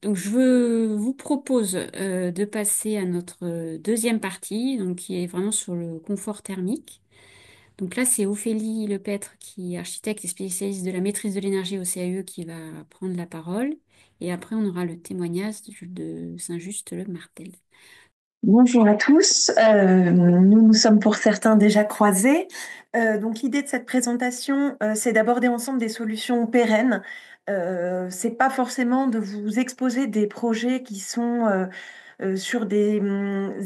Donc, vous propose de passer à notre deuxième partie, donc qui est vraiment sur le confort thermique. Donc là, c'est Ophélie Lepêtre, qui est architecte et spécialiste de la maîtrise de l'énergie au CAE, qui va prendre la parole. Et après, on aura le témoignage de Saint-Just-le-Martel. Bonjour à tous. Nous nous sommes pour certains déjà croisés. Donc l'idée de cette présentation, c'est d'aborder ensemble des solutions pérennes. C'est pas forcément de vous exposer des projets qui sont sur des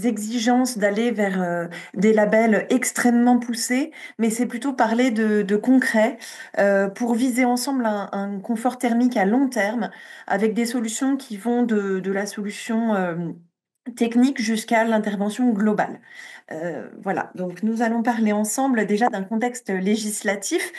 exigences d'aller vers des labels extrêmement poussés, mais c'est plutôt parler de concret pour viser ensemble un confort thermique à long terme avec des solutions qui vont de la solution technique jusqu'à l'intervention globale. Voilà, donc nous allons parler ensemble déjà d'un contexte législatif.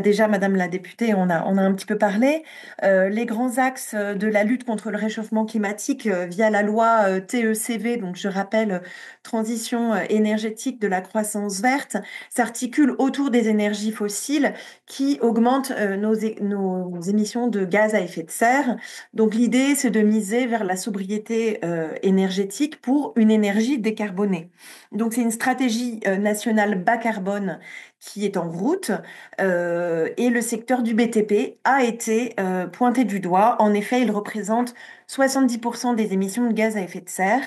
Déjà, Madame la députée, on a un petit peu parlé. Les grands axes de la lutte contre le réchauffement climatique via la loi TECV, donc je rappelle, transition énergétique de la croissance verte, s'articulent autour des énergies fossiles qui augmentent nos émissions de gaz à effet de serre. Donc l'idée, c'est de miser vers la sobriété énergétique pour une énergie décarbonée. Donc c'est une stratégie nationale bas carbone qui est en route et le secteur du BTP a été pointé du doigt. En effet, il représente 70% des émissions de gaz à effet de serre.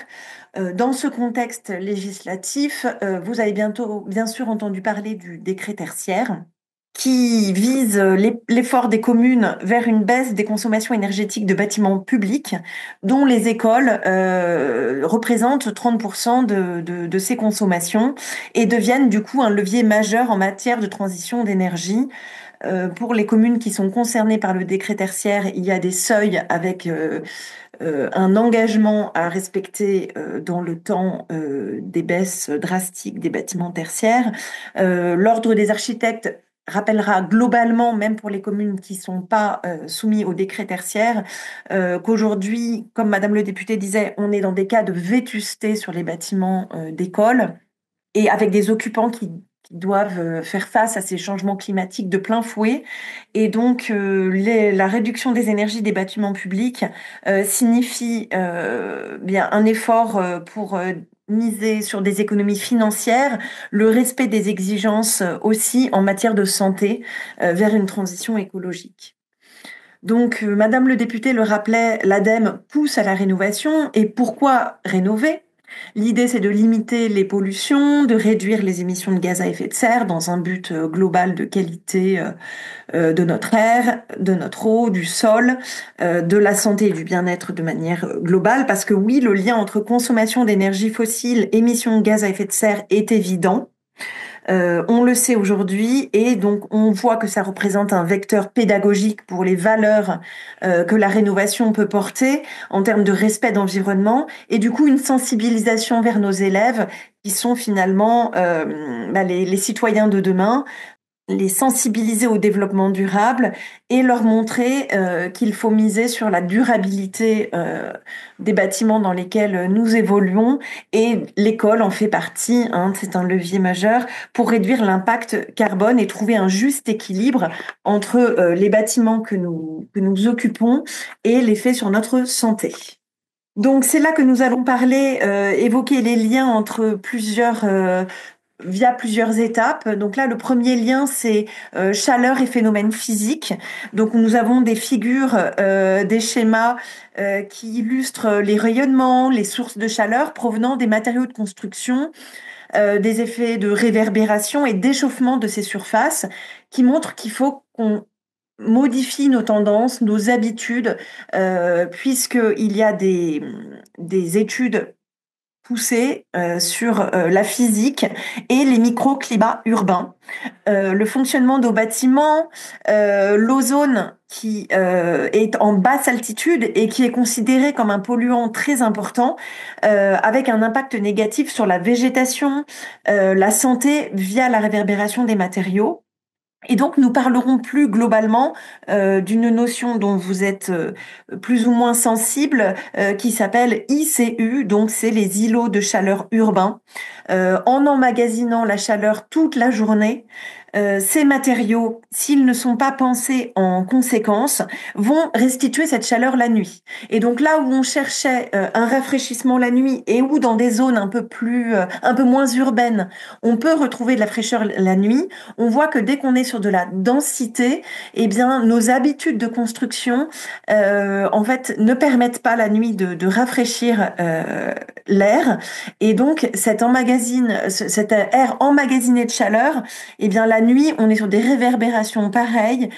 Dans ce contexte législatif, vous avez bientôt, bien sûr, entendu parler du décret tertiaire qui vise l'effort des communes vers une baisse des consommations énergétiques de bâtiments publics, dont les écoles représentent 30% de ces consommations et deviennent du coup un levier majeur en matière de transition d'énergie. Pour les communes qui sont concernées par le décret tertiaire, il y a des seuils avec un engagement à respecter dans le temps des baisses drastiques des bâtiments tertiaires. L'Ordre des architectes rappellera globalement, même pour les communes qui ne sont pas soumises au décret tertiaire, qu'aujourd'hui, comme Madame le député disait, on est dans des cas de vétusté sur les bâtiments d'école et avec des occupants qui doivent faire face à ces changements climatiques de plein fouet. Et donc, la réduction des énergies des bâtiments publics signifie bien un effort pour miser sur des économies financières, le respect des exigences aussi en matière de santé vers une transition écologique. Donc, Madame le député le rappelait, l'ADEME pousse à la rénovation. Et pourquoi rénover? L'idée, c'est de limiter les pollutions, de réduire les émissions de gaz à effet de serre dans un but global de qualité de notre air, de notre eau, du sol, de la santé et du bien-être de manière globale. Parce que oui, le lien entre consommation d'énergie fossile, émissions de gaz à effet de serre est évident. On le sait aujourd'hui et donc on voit que ça représente un vecteur pédagogique pour les valeurs que la rénovation peut porter en termes de respect d'environnement et du coup une sensibilisation vers nos élèves qui sont finalement les citoyens de demain, les sensibiliser au développement durable et leur montrer qu'il faut miser sur la durabilité des bâtiments dans lesquels nous évoluons et l'école en fait partie, hein, c'est un levier majeur pour réduire l'impact carbone et trouver un juste équilibre entre les bâtiments que nous occupons et l'effet sur notre santé. Donc c'est là que nous allons parler, évoquer les liens entre plusieurs via plusieurs étapes. Donc là, le premier lien, c'est chaleur et phénomènes physiques. Donc nous avons des figures, des schémas qui illustrent les rayonnements, les sources de chaleur provenant des matériaux de construction, des effets de réverbération et d'échauffement de ces surfaces, qui montrent qu'il faut qu'on modifie nos tendances, nos habitudes, puisqu'il y a des études poussée sur la physique et les microclimats urbains, le fonctionnement de nos bâtiments, l'ozone qui est en basse altitude et qui est considéré comme un polluant très important, avec un impact négatif sur la végétation, la santé via la réverbération des matériaux. Et donc, nous parlerons plus globalement d'une notion dont vous êtes plus ou moins sensible, qui s'appelle ICU, donc c'est les îlots de chaleur urbains, en emmagasinant la chaleur toute la journée. ces matériaux, s'ils ne sont pas pensés en conséquence, vont restituer cette chaleur la nuit. Et donc là où on cherchait un rafraîchissement la nuit et où dans des zones un peu moins urbaines, on peut retrouver de la fraîcheur la nuit, on voit que dès qu'on est sur de la densité, eh bien nos habitudes de construction, en fait, ne permettent pas la nuit de rafraîchir l'air. Et donc cet air emmagasiné de chaleur, eh bien la nuit, on est sur des réverbérations pareilles,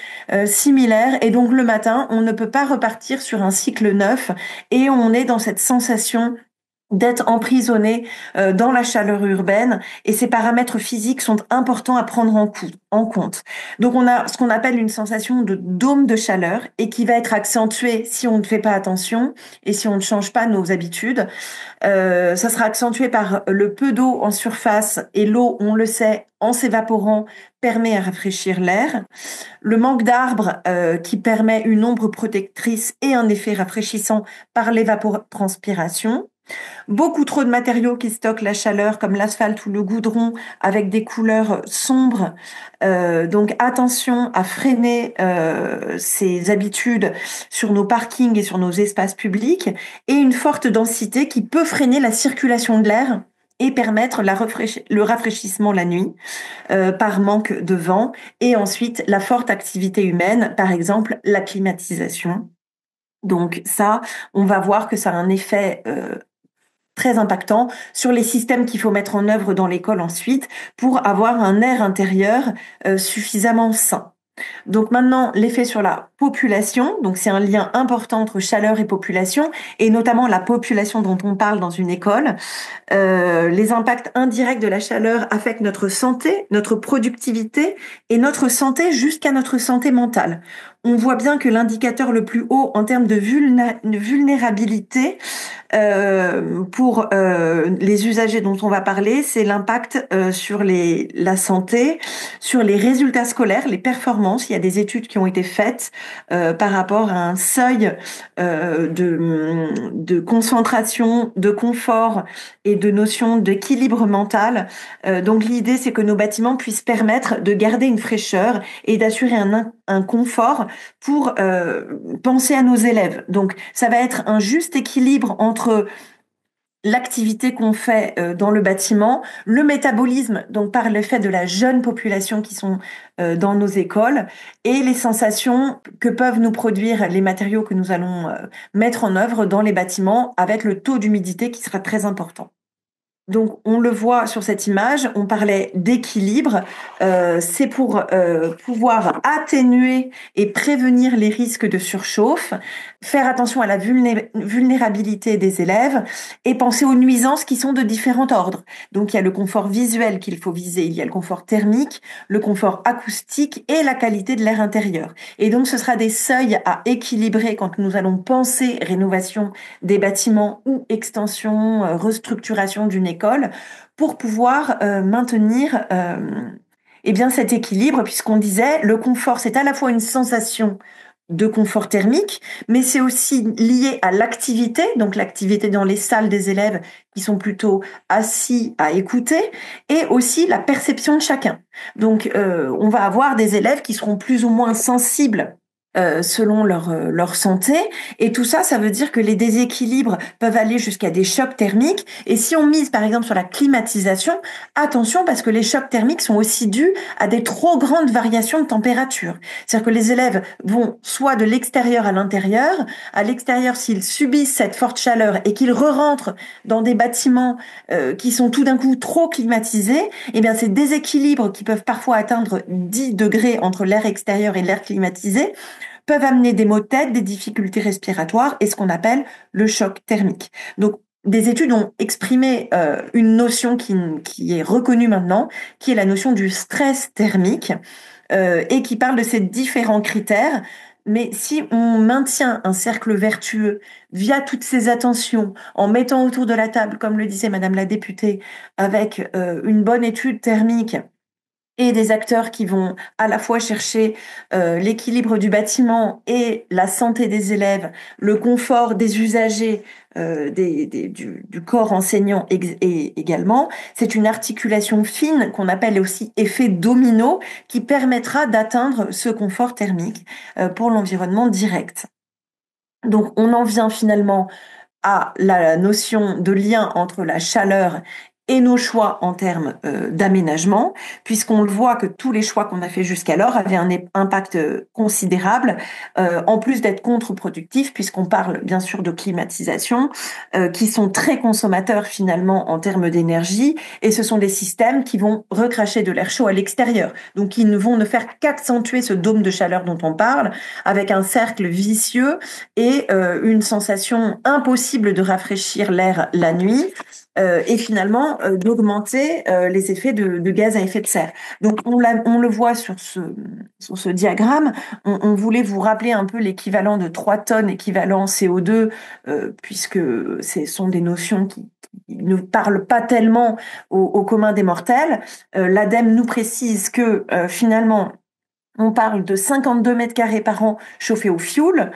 similaires, et donc le matin, on ne peut pas repartir sur un cycle neuf, et on est dans cette sensation d'être emprisonné dans la chaleur urbaine, et ces paramètres physiques sont importants à prendre en compte. Donc on a ce qu'on appelle une sensation de dôme de chaleur et qui va être accentuée si on ne fait pas attention et si on ne change pas nos habitudes. Ça sera accentué par le peu d'eau en surface, et l'eau, on le sait, en s'évaporant, permet à rafraîchir l'air. Le manque d'arbres qui permet une ombre protectrice et un effet rafraîchissant par l'évapotranspiration. Beaucoup trop de matériaux qui stockent la chaleur, comme l'asphalte ou le goudron, avec des couleurs sombres. Donc attention à freiner ces habitudes sur nos parkings et sur nos espaces publics. Et une forte densité qui peut freiner la circulation de l'air et permettre le rafraîchissement la nuit par manque de vent. Et ensuite, la forte activité humaine, par exemple la climatisation. Donc ça, on va voir que ça a un effet très impactant sur les systèmes qu'il faut mettre en œuvre dans l'école ensuite pour avoir un air intérieur suffisamment sain. Donc maintenant, l'effet sur la population, donc c'est un lien important entre chaleur et population, et notamment la population dont on parle dans une école. Les impacts indirects de la chaleur affectent notre santé, notre productivité et notre santé jusqu'à notre santé mentale. On voit bien que l'indicateur le plus haut en termes de vulnérabilité pour les usagers dont on va parler, c'est l'impact sur la santé, sur les résultats scolaires, les performances. Il y a des études qui ont été faites par rapport à un seuil de concentration, de confort et de notion d'équilibre mental. Donc l'idée, c'est que nos bâtiments puissent permettre de garder une fraîcheur et d'assurer un confort pour penser à nos élèves. Donc ça va être un juste équilibre entre l'activité qu'on fait dans le bâtiment, le métabolisme, donc par l'effet de la jeune population qui sont dans nos écoles, et les sensations que peuvent nous produire les matériaux que nous allons mettre en œuvre dans les bâtiments, avec le taux d'humidité qui sera très important. Donc, on le voit sur cette image, on parlait d'équilibre. C'est pour pouvoir atténuer et prévenir les risques de surchauffe, faire attention à la vulnérabilité des élèves et penser aux nuisances qui sont de différents ordres. Donc, il y a le confort visuel qu'il faut viser, il y a le confort thermique, le confort acoustique et la qualité de l'air intérieur. Et donc, ce sera des seuils à équilibrer quand nous allons penser rénovation des bâtiments ou extension, restructuration d'une école, pour pouvoir maintenir eh bien cet équilibre, puisqu'on disait le confort, c'est à la fois une sensation de confort thermique, mais c'est aussi lié à l'activité, donc l'activité dans les salles des élèves qui sont plutôt assis à écouter, et aussi la perception de chacun. Donc on va avoir des élèves qui seront plus ou moins sensibles selon leur santé. Et tout ça, ça veut dire que les déséquilibres peuvent aller jusqu'à des chocs thermiques. Et si on mise par exemple sur la climatisation, attention parce que les chocs thermiques sont aussi dus à des trop grandes variations de température. C'est-à-dire que les élèves vont soit de l'extérieur à l'intérieur. À l'extérieur, s'ils subissent cette forte chaleur et qu'ils re-rentrent dans des bâtiments qui sont tout d'un coup trop climatisés, eh bien ces déséquilibres qui peuvent parfois atteindre 10 degrés entre l'air extérieur et l'air climatisé peuvent amener des maux de tête, des difficultés respiratoires et ce qu'on appelle le choc thermique. Donc, des études ont exprimé une notion qui est reconnue maintenant, qui est la notion du stress thermique et qui parle de ces différents critères. Mais si on maintient un cercle vertueux via toutes ces attentions, en mettant autour de la table, comme le disait Madame la députée, avec une bonne étude thermique, et des acteurs qui vont à la fois chercher l'équilibre du bâtiment et la santé des élèves, le confort des usagers, du corps enseignant et également. C'est une articulation fine qu'on appelle aussi effet domino qui permettra d'atteindre ce confort thermique pour l'environnement direct. Donc on en vient finalement à la notion de lien entre la chaleur et nos choix en termes d'aménagement, puisqu'on le voit que tous les choix qu'on a fait jusqu'alors avaient un impact considérable, en plus d'être contre-productifs, puisqu'on parle bien sûr de climatisation, qui sont très consommateurs finalement en termes d'énergie, et ce sont des systèmes qui vont recracher de l'air chaud à l'extérieur, donc qui ne vont ne faire qu'accentuer ce dôme de chaleur dont on parle, avec un cercle vicieux et une sensation impossible de rafraîchir l'air la nuit et finalement d'augmenter les effets de gaz à effet de serre. Donc on le voit sur ce diagramme, on voulait vous rappeler un peu l'équivalent de 3 tonnes équivalent CO2, puisque ce sont des notions qui ne parlent pas tellement au commun des mortels. L'ADEME nous précise que finalement, on parle de 52 mètres carrés par an chauffés au fioul,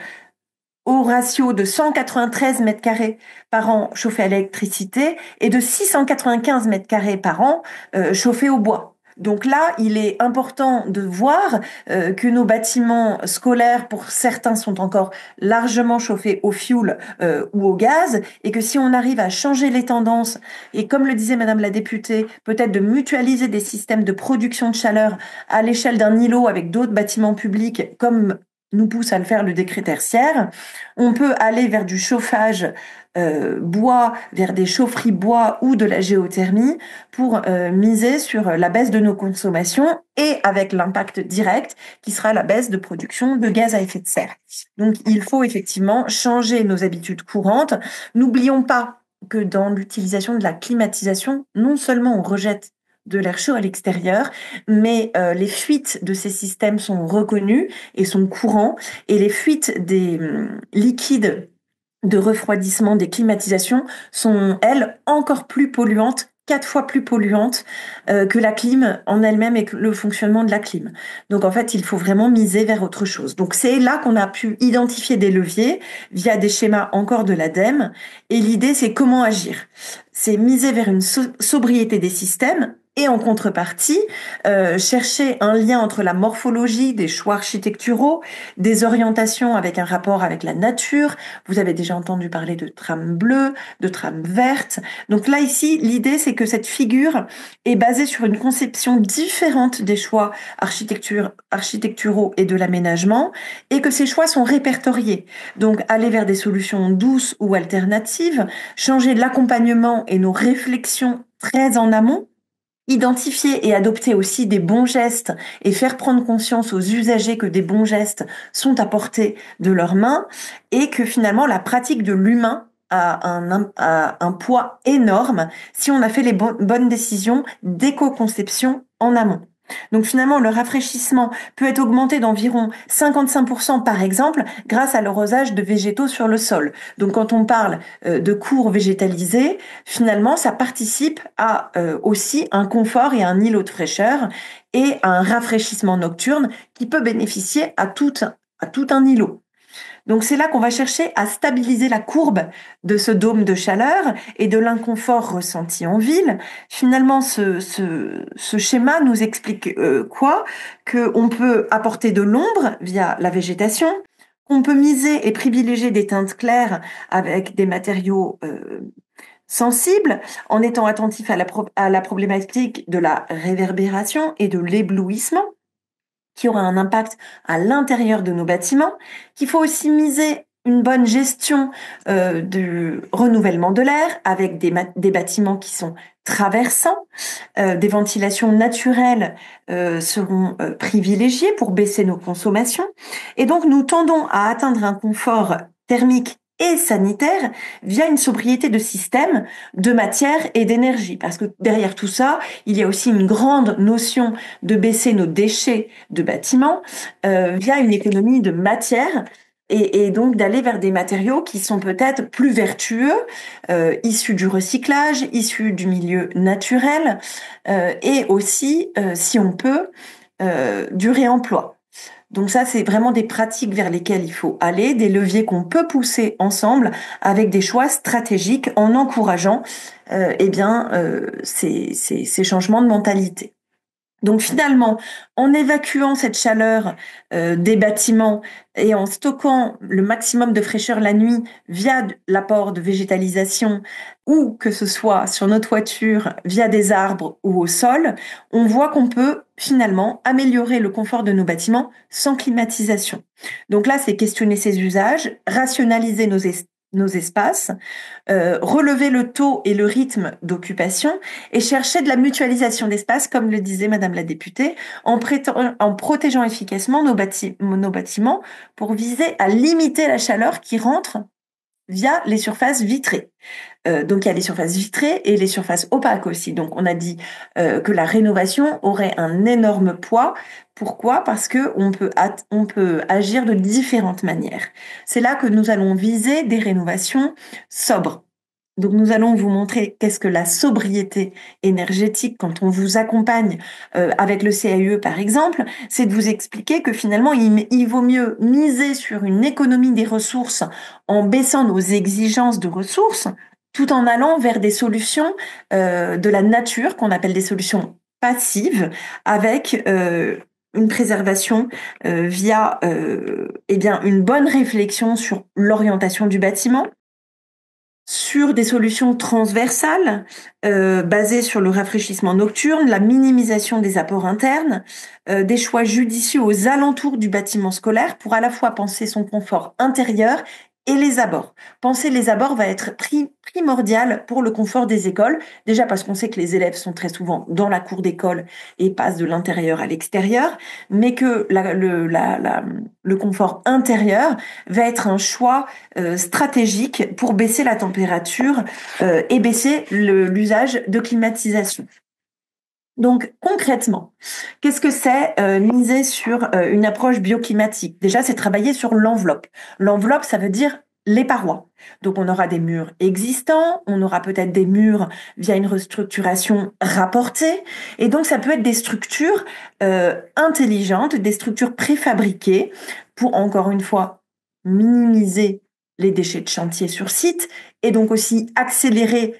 au ratio de 193 mètres carrés par an chauffés à l'électricité et de 695 mètres carrés par an chauffés au bois. Donc là, il est important de voir que nos bâtiments scolaires, pour certains, sont encore largement chauffés au fioul ou au gaz, et que si on arrive à changer les tendances, et comme le disait Madame la députée, peut-être de mutualiser des systèmes de production de chaleur à l'échelle d'un îlot avec d'autres bâtiments publics, comme nous pousse à le faire le décret tertiaire. On peut aller vers du chauffage bois, vers des chaufferies bois ou de la géothermie pour miser sur la baisse de nos consommations et avec l'impact direct qui sera la baisse de production de gaz à effet de serre. Donc il faut effectivement changer nos habitudes courantes. N'oublions pas que dans l'utilisation de la climatisation, non seulement on rejette de l'air chaud à l'extérieur, mais les fuites de ces systèmes sont reconnues et sont courants, et les fuites des liquides de refroidissement des climatisations sont, elles, encore plus polluantes, 4 fois plus polluantes que la clim en elle-même et que le fonctionnement de la clim. Donc en fait, il faut vraiment miser vers autre chose. Donc c'est là qu'on a pu identifier des leviers via des schémas encore de l'ADEME, et l'idée c'est comment agir. C'est miser vers une sobriété des systèmes, et en contrepartie, chercher un lien entre la morphologie des choix architecturaux, des orientations avec un rapport avec la nature. Vous avez déjà entendu parler de trame bleue, de trame verte. Donc là, ici, l'idée, c'est que cette figure est basée sur une conception différente des choix architecturaux et de l'aménagement, et que ces choix sont répertoriés. Donc, aller vers des solutions douces ou alternatives, changer l'accompagnement et nos réflexions très en amont, identifier et adopter aussi des bons gestes et faire prendre conscience aux usagers que des bons gestes sont à portée de leurs mains, et que finalement la pratique de l'humain a un poids énorme si on a fait les bonnes décisions d'éco-conception en amont. Donc finalement, le rafraîchissement peut être augmenté d'environ 55% par exemple grâce à l'arrosage de végétaux sur le sol. Donc quand on parle de cours végétalisés, finalement, ça participe à aussi un confort et un îlot de fraîcheur et à un rafraîchissement nocturne qui peut bénéficier à tout un îlot. Donc c'est là qu'on va chercher à stabiliser la courbe de ce dôme de chaleur et de l'inconfort ressenti en ville. Finalement, ce schéma nous explique quoi? Qu'on peut apporter de l'ombre via la végétation, qu'on peut miser et privilégier des teintes claires avec des matériaux sensibles, en étant attentif à la problématique de la réverbération et de l'éblouissement, qui aura un impact à l'intérieur de nos bâtiments, qu'il faut aussi miser une bonne gestion du renouvellement de l'air avec des bâtiments qui sont traversants, des ventilations naturelles seront privilégiées pour baisser nos consommations, et donc nous tendons à atteindre un confort thermique et sanitaire via une sobriété de système, de matière et d'énergie. Parce que derrière tout ça, il y a aussi une grande notion de baisser nos déchets de bâtiments via une économie de matière et donc d'aller vers des matériaux qui sont peut-être plus vertueux, issus du recyclage, issus du milieu naturel, et aussi, si on peut, du réemploi. Donc ça, c'est vraiment des pratiques vers lesquelles il faut aller, des leviers qu'on peut pousser ensemble avec des choix stratégiques en encourageant ces changements de mentalité. Donc finalement, en évacuant cette chaleur des bâtiments et en stockant le maximum de fraîcheur la nuit via l'apport de végétalisation ou que ce soit sur nos toitures via des arbres ou au sol, on voit qu'on peut finalement améliorer le confort de nos bâtiments sans climatisation. Donc là, c'est questionner ses usages, rationaliser nos espaces, relever le taux et le rythme d'occupation et chercher de la mutualisation d'espace, comme le disait Madame la députée, en protégeant efficacement nos bâtiments pour viser à limiter la chaleur qui rentre via les surfaces vitrées. Donc il y a les surfaces vitrées et les surfaces opaques aussi. Donc on a dit que la rénovation aurait un énorme poids. Pourquoi? Parce que on peut agir de différentes manières. C'est là que nous allons viser des rénovations sobres. Donc nous allons vous montrer qu'est-ce que la sobriété énergétique quand on vous accompagne avec le CAE par exemple, c'est de vous expliquer que finalement il vaut mieux miser sur une économie des ressources en baissant nos exigences de ressources tout en allant vers des solutions de la nature qu'on appelle des solutions passives avec une préservation via une bonne réflexion sur l'orientation du bâtiment, sur des solutions transversales basées sur le rafraîchissement nocturne, la minimisation des apports internes, des choix judicieux aux alentours du bâtiment scolaire pour à la fois penser son confort intérieur et les abords. Penser les abords va être primordial pour le confort des écoles, déjà parce qu'on sait que les élèves sont très souvent dans la cour d'école et passent de l'intérieur à l'extérieur, mais que le confort intérieur va être un choix stratégique pour baisser la température et baisser l'usage de climatisation. Donc concrètement, qu'est-ce que c'est miser sur une approche bioclimatique? Déjà, c'est travailler sur l'enveloppe. L'enveloppe, ça veut dire les parois. Donc on aura des murs existants, on aura peut-être des murs via une restructuration rapportée, et donc ça peut être des structures intelligentes, des structures préfabriquées pour, encore une fois, minimiser les déchets de chantier sur site et donc aussi accélérer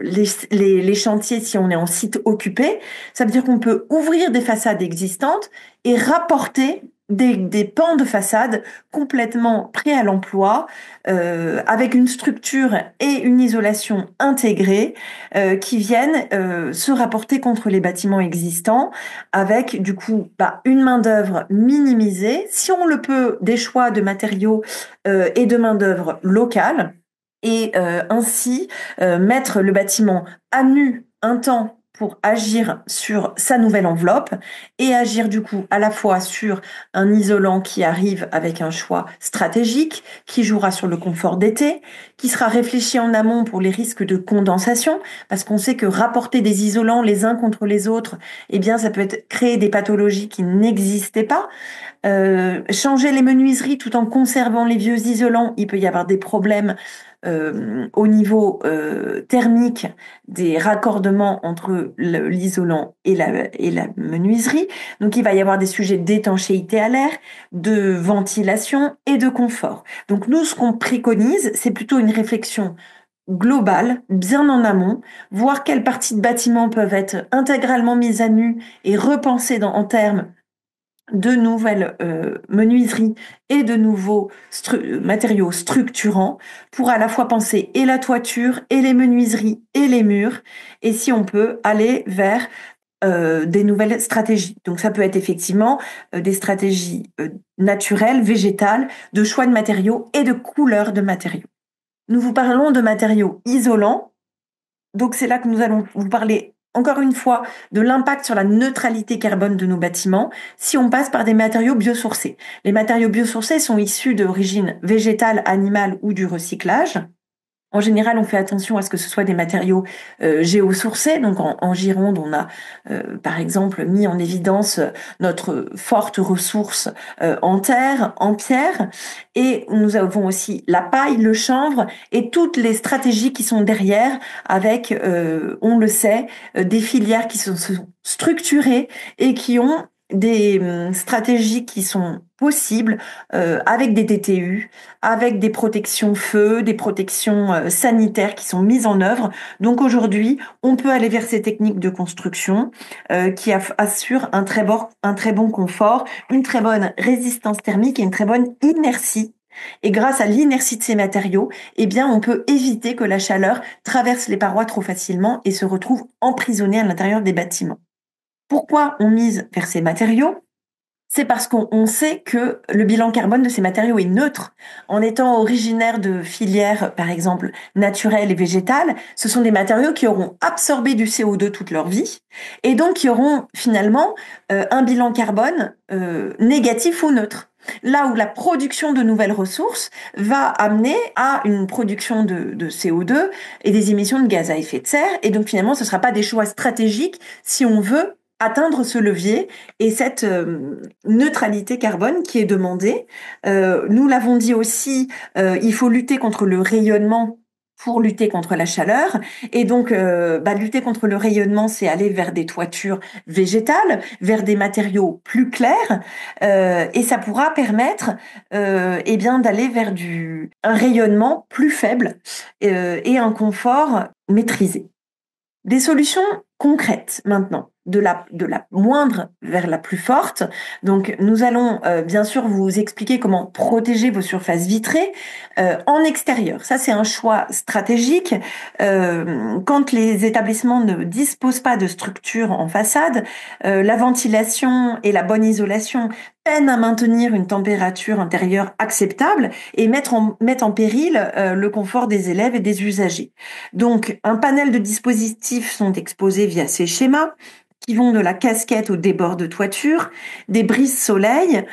les chantiers si on est en site occupé. Ça veut dire qu'on peut ouvrir des façades existantes et rapporter des pans de façade complètement prêts à l'emploi, avec une structure et une isolation intégrée qui viennent se rapporter contre les bâtiments existants, avec du coup une main-d'œuvre minimisée, si on le peut, des choix de matériaux et de main-d'œuvre locale et ainsi mettre le bâtiment à nu un temps pour agir sur sa nouvelle enveloppe et agir du coup à la fois sur un isolant qui arrive avec un choix stratégique, qui jouera sur le confort d'été, qui sera réfléchi en amont pour les risques de condensation, parce qu'on sait que rapporter des isolants les uns contre les autres, eh bien ça peut créer des pathologies qui n'existaient pas. Changer les menuiseries tout en conservant les vieux isolants, il peut y avoir des problèmes au niveau thermique des raccordements entre l'isolant et la menuiserie. Donc il va y avoir des sujets d'étanchéité à l'air, de ventilation et de confort. Donc nous, ce qu'on préconise, c'est plutôt une réflexion globale, bien en amont, voir quelles parties de bâtiments peuvent être intégralement mises à nu et repensées en termes de nouvelles menuiseries et de nouveaux matériaux structurants pour à la fois penser et la toiture et les menuiseries et les murs, et si on peut aller vers des nouvelles stratégies. Donc ça peut être effectivement des stratégies naturelles, végétales, de choix de matériaux et de couleurs de matériaux. Nous vous parlons de matériaux isolants, donc c'est là que nous allons vous parler encore une fois de l'impact sur la neutralité carbone de nos bâtiments si on passe par des matériaux biosourcés. Les matériaux biosourcés sont issus d'origine végétale, animale ou du recyclage. En général, on fait attention à ce que ce soit des matériaux géosourcés. Donc en Gironde, on a par exemple mis en évidence notre forte ressource en terre, en pierre. Et nous avons aussi la paille, le chanvre et toutes les stratégies qui sont derrière avec, on le sait, des filières qui sont structurées et qui ont des stratégies qui sont possibles avec des DTU, avec des protections feu, des protections sanitaires qui sont mises en œuvre. Donc aujourd'hui, on peut aller vers ces techniques de construction qui assurent un très bon confort, une très bonne résistance thermique et une très bonne inertie. Et grâce à l'inertie de ces matériaux, eh bien, on peut éviter que la chaleur traverse les parois trop facilement et se retrouve emprisonnée à l'intérieur des bâtiments. Pourquoi on mise vers ces matériaux? C'est parce qu'on sait que le bilan carbone de ces matériaux est neutre. En étant originaires de filières, par exemple, naturelles et végétales, ce sont des matériaux qui auront absorbé du CO2 toute leur vie et donc qui auront finalement un bilan carbone négatif ou neutre. Là où la production de nouvelles ressources va amener à une production de CO2 et des émissions de gaz à effet de serre. Et donc finalement, ce ne sera pas des choix stratégiques si on veut atteindre ce levier et cette neutralité carbone qui est demandée. Nous l'avons dit aussi, il faut lutter contre le rayonnement pour lutter contre la chaleur. Et donc, lutter contre le rayonnement, c'est aller vers des toitures végétales, vers des matériaux plus clairs, et ça pourra permettre, eh bien, d'aller vers un rayonnement plus faible et un confort maîtrisé. Des solutions concrètes maintenant, de la moindre vers la plus forte. Donc, nous allons bien sûr vous expliquer comment protéger vos surfaces vitrées en extérieur. Ça, c'est un choix stratégique. Quand les établissements ne disposent pas de structure en façade, la ventilation et la bonne isolation peinent à maintenir une température intérieure acceptable et mettent en péril le confort des élèves et des usagers. Donc, un panel de dispositifs sont exposés via ces schémas qui vont de la casquette au débord de toiture, des brises soleil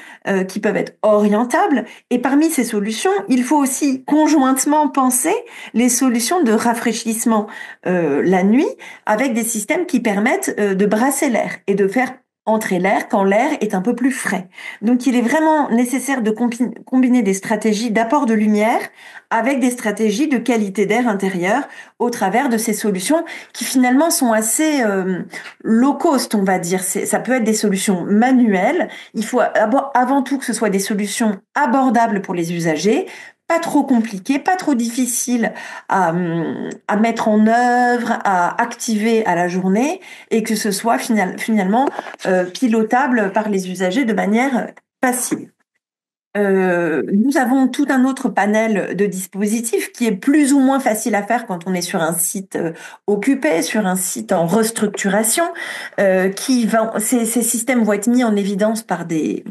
qui peuvent être orientables. Et parmi ces solutions, il faut aussi conjointement penser les solutions de rafraîchissement la nuit avec des systèmes qui permettent de brasser l'air et de faire entrer l'air quand l'air est un peu plus frais. Donc il est vraiment nécessaire de combiner des stratégies d'apport de lumière avec des stratégies de qualité d'air intérieur au travers de ces solutions qui finalement sont assez low cost, on va dire. Ça peut être des solutions manuelles. Il faut avant tout que ce soit des solutions abordables pour les usagers, pas trop compliquées, pas trop difficiles à mettre en œuvre, à activer à la journée et que ce soit finalement pilotable par les usagers de manière facile. Nous avons tout un autre panel de dispositifs qui est plus ou moins facile à faire quand on est sur un site occupé, sur un site en restructuration. Ces systèmes vont être mis en évidence par des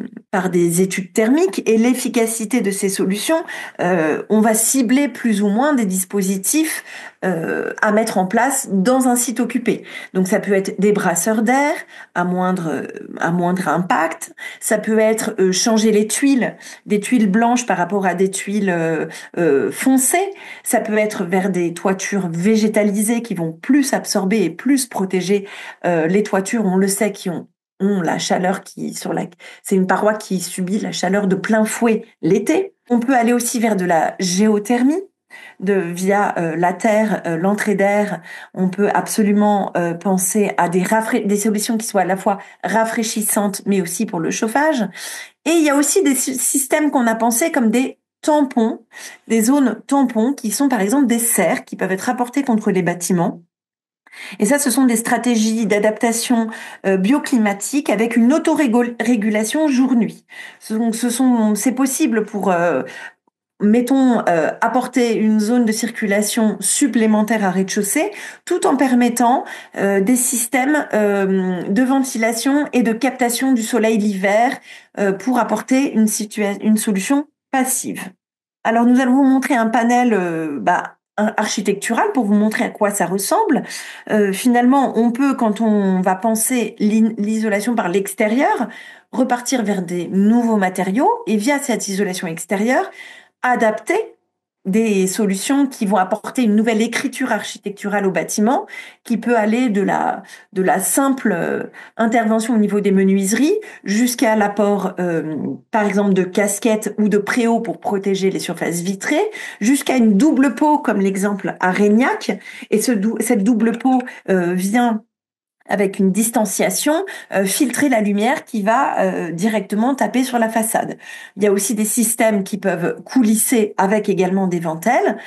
études thermiques et l'efficacité de ces solutions. On va cibler plus ou moins des dispositifs à mettre en place dans un site occupé. Donc ça peut être des brasseurs d'air à moindre impact. Ça peut être changer les tuiles, des tuiles blanches par rapport à des tuiles foncées. Ça peut être vers des toitures végétalisées qui vont plus absorber et plus protéger les toitures, on le sait, qui ont la chaleur c'est une paroi qui subit la chaleur de plein fouet l'été. On peut aller aussi vers de la géothermie. Via la terre, l'entrée d'air, on peut absolument penser à des solutions qui soient à la fois rafraîchissantes, mais aussi pour le chauffage. Et il y a aussi des systèmes qu'on a pensés comme des tampons, des zones tampons, qui sont par exemple des serres qui peuvent être apportées contre les bâtiments. Et ça, ce sont des stratégies d'adaptation bioclimatique avec une autorégulation jour-nuit. Donc, c'est possible pour mettons, apporter une zone de circulation supplémentaire à rez-de-chaussée, tout en permettant des systèmes de ventilation et de captation du soleil l'hiver pour apporter une solution passive. Alors, nous allons vous montrer un panel architectural pour vous montrer à quoi ça ressemble. Finalement, on peut, quand on va penser l'isolation par l'extérieur, repartir vers des nouveaux matériaux et via cette isolation extérieure, adapter des solutions qui vont apporter une nouvelle écriture architecturale au bâtiment, qui peut aller de la simple intervention au niveau des menuiseries jusqu'à l'apport, par exemple, de casquettes ou de préaux pour protéger les surfaces vitrées, jusqu'à une double peau, comme l'exemple à Régnac. Et cette double peau vient avec une distanciation, filtrer la lumière qui va directement taper sur la façade. Il y a aussi des systèmes qui peuvent coulisser avec également des ventelles.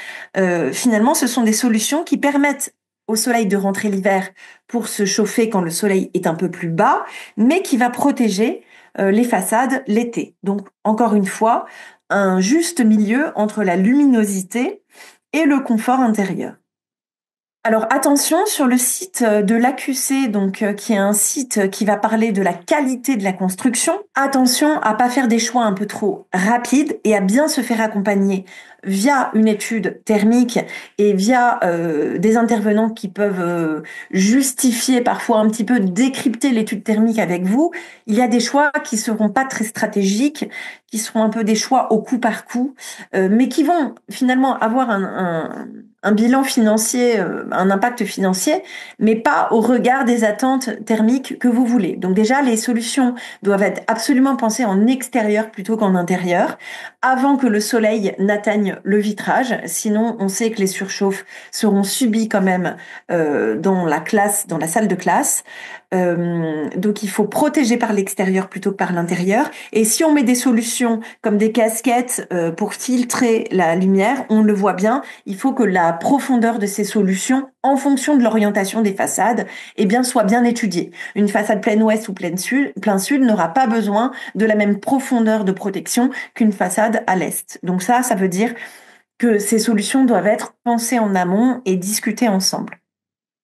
Finalement, ce sont des solutions qui permettent au soleil de rentrer l'hiver pour se chauffer quand le soleil est un peu plus bas, mais qui va protéger les façades l'été. Donc, encore une fois, un juste milieu entre la luminosité et le confort intérieur. Alors attention, sur le site de l'AQC, donc qui est un site qui va parler de la qualité de la construction, attention à pas faire des choix un peu trop rapides et à bien se faire accompagner via une étude thermique et via des intervenants qui peuvent justifier, parfois un petit peu décrypter l'étude thermique avec vous. Il y a des choix qui seront pas très stratégiques, qui seront un peu des choix au coup par coup, mais qui vont finalement avoir un bilan financier, un impact financier, mais pas au regard des attentes thermiques que vous voulez. Donc déjà, les solutions doivent être absolument pensées en extérieur plutôt qu'en intérieur, avant que le soleil n'atteigne le vitrage. Sinon, on sait que les surchauffes seront subies quand même dans la classe, dans la salle de classe. Donc il faut protéger par l'extérieur plutôt que par l'intérieur. Et si on met des solutions comme des casquettes pour filtrer la lumière, on le voit bien, il faut que la profondeur de ces solutions, en fonction de l'orientation des façades, eh bien, soit bien étudiée. Une façade plein ouest ou plein sud n'aura pas besoin de la même profondeur de protection qu'une façade à l'est. Donc ça veut dire que ces solutions doivent être pensées en amont et discutées ensemble.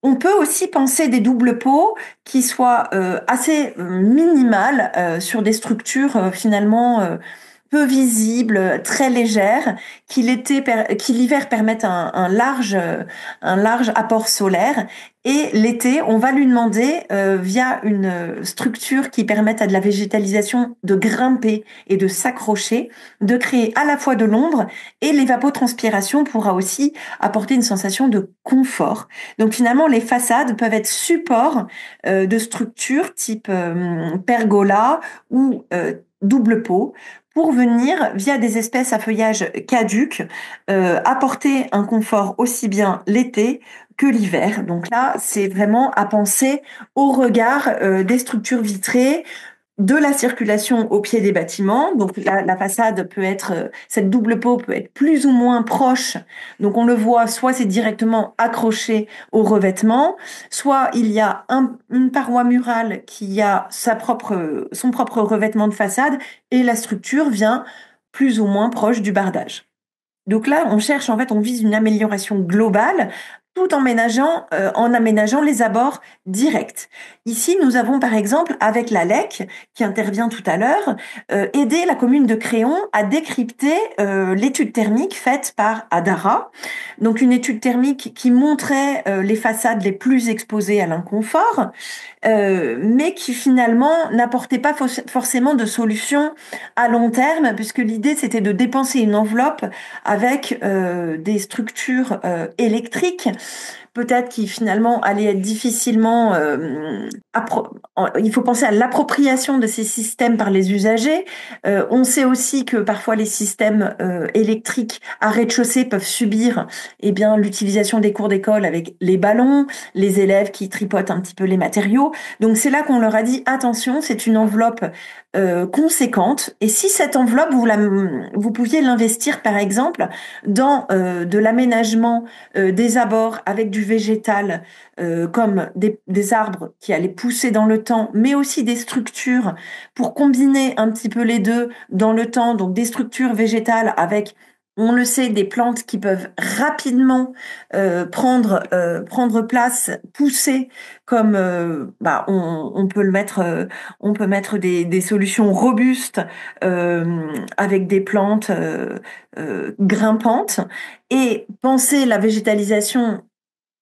On peut aussi penser des doubles pots qui soient assez minimales sur des structures finalement peu visibles, très légères, qui l'hiver permettent un large apport solaire. Et l'été, on va lui demander, via une structure qui permette à de la végétalisation de grimper et de s'accrocher, de créer à la fois de l'ombre et l'évapotranspiration pourra aussi apporter une sensation de confort. Donc finalement, les façades peuvent être supports de structures type pergola ou double pot pour venir, via des espèces à feuillage caduc, apporter un confort aussi bien l'été que l'hiver. Donc là, c'est vraiment à penser au regard des structures vitrées, de la circulation au pied des bâtiments. Donc la façade peut être, cette double peau peut être plus ou moins proche. Donc on le voit, soit c'est directement accroché au revêtement, soit il y a une paroi murale qui a son propre revêtement de façade et la structure vient plus ou moins proche du bardage. Donc là, on cherche, en fait, on vise une amélioration globale tout en aménageant les abords directs. Ici, nous avons par exemple, avec la LEC, qui intervient tout à l'heure, aidé la commune de Créon à décrypter l'étude thermique faite par Adara. Donc une étude thermique qui montrait les façades les plus exposées à l'inconfort, mais qui finalement n'apportait pas forcément de solution à long terme, puisque l'idée c'était de dépenser une enveloppe avec des structures électriques, peut-être qui finalement allaient être difficilement... il faut penser à l'appropriation de ces systèmes par les usagers. On sait aussi que parfois les systèmes électriques à rez-de-chaussée peuvent subir eh bien, l'utilisation des cours d'école avec les ballons, les élèves qui tripotent un petit peu les matériaux. Donc c'est là qu'on leur a dit, attention, c'est une enveloppe conséquente. Et si cette enveloppe, vous pouviez l'investir, par exemple, dans de l'aménagement des abords avec du végétal, comme des arbres qui allaient pousser dans le temps, mais aussi des structures pour combiner un petit peu les deux dans le temps, donc des structures végétales avec, on le sait, des plantes qui peuvent rapidement prendre place, pousser, comme on peut mettre des solutions robustes avec des plantes grimpantes et penser la végétalisation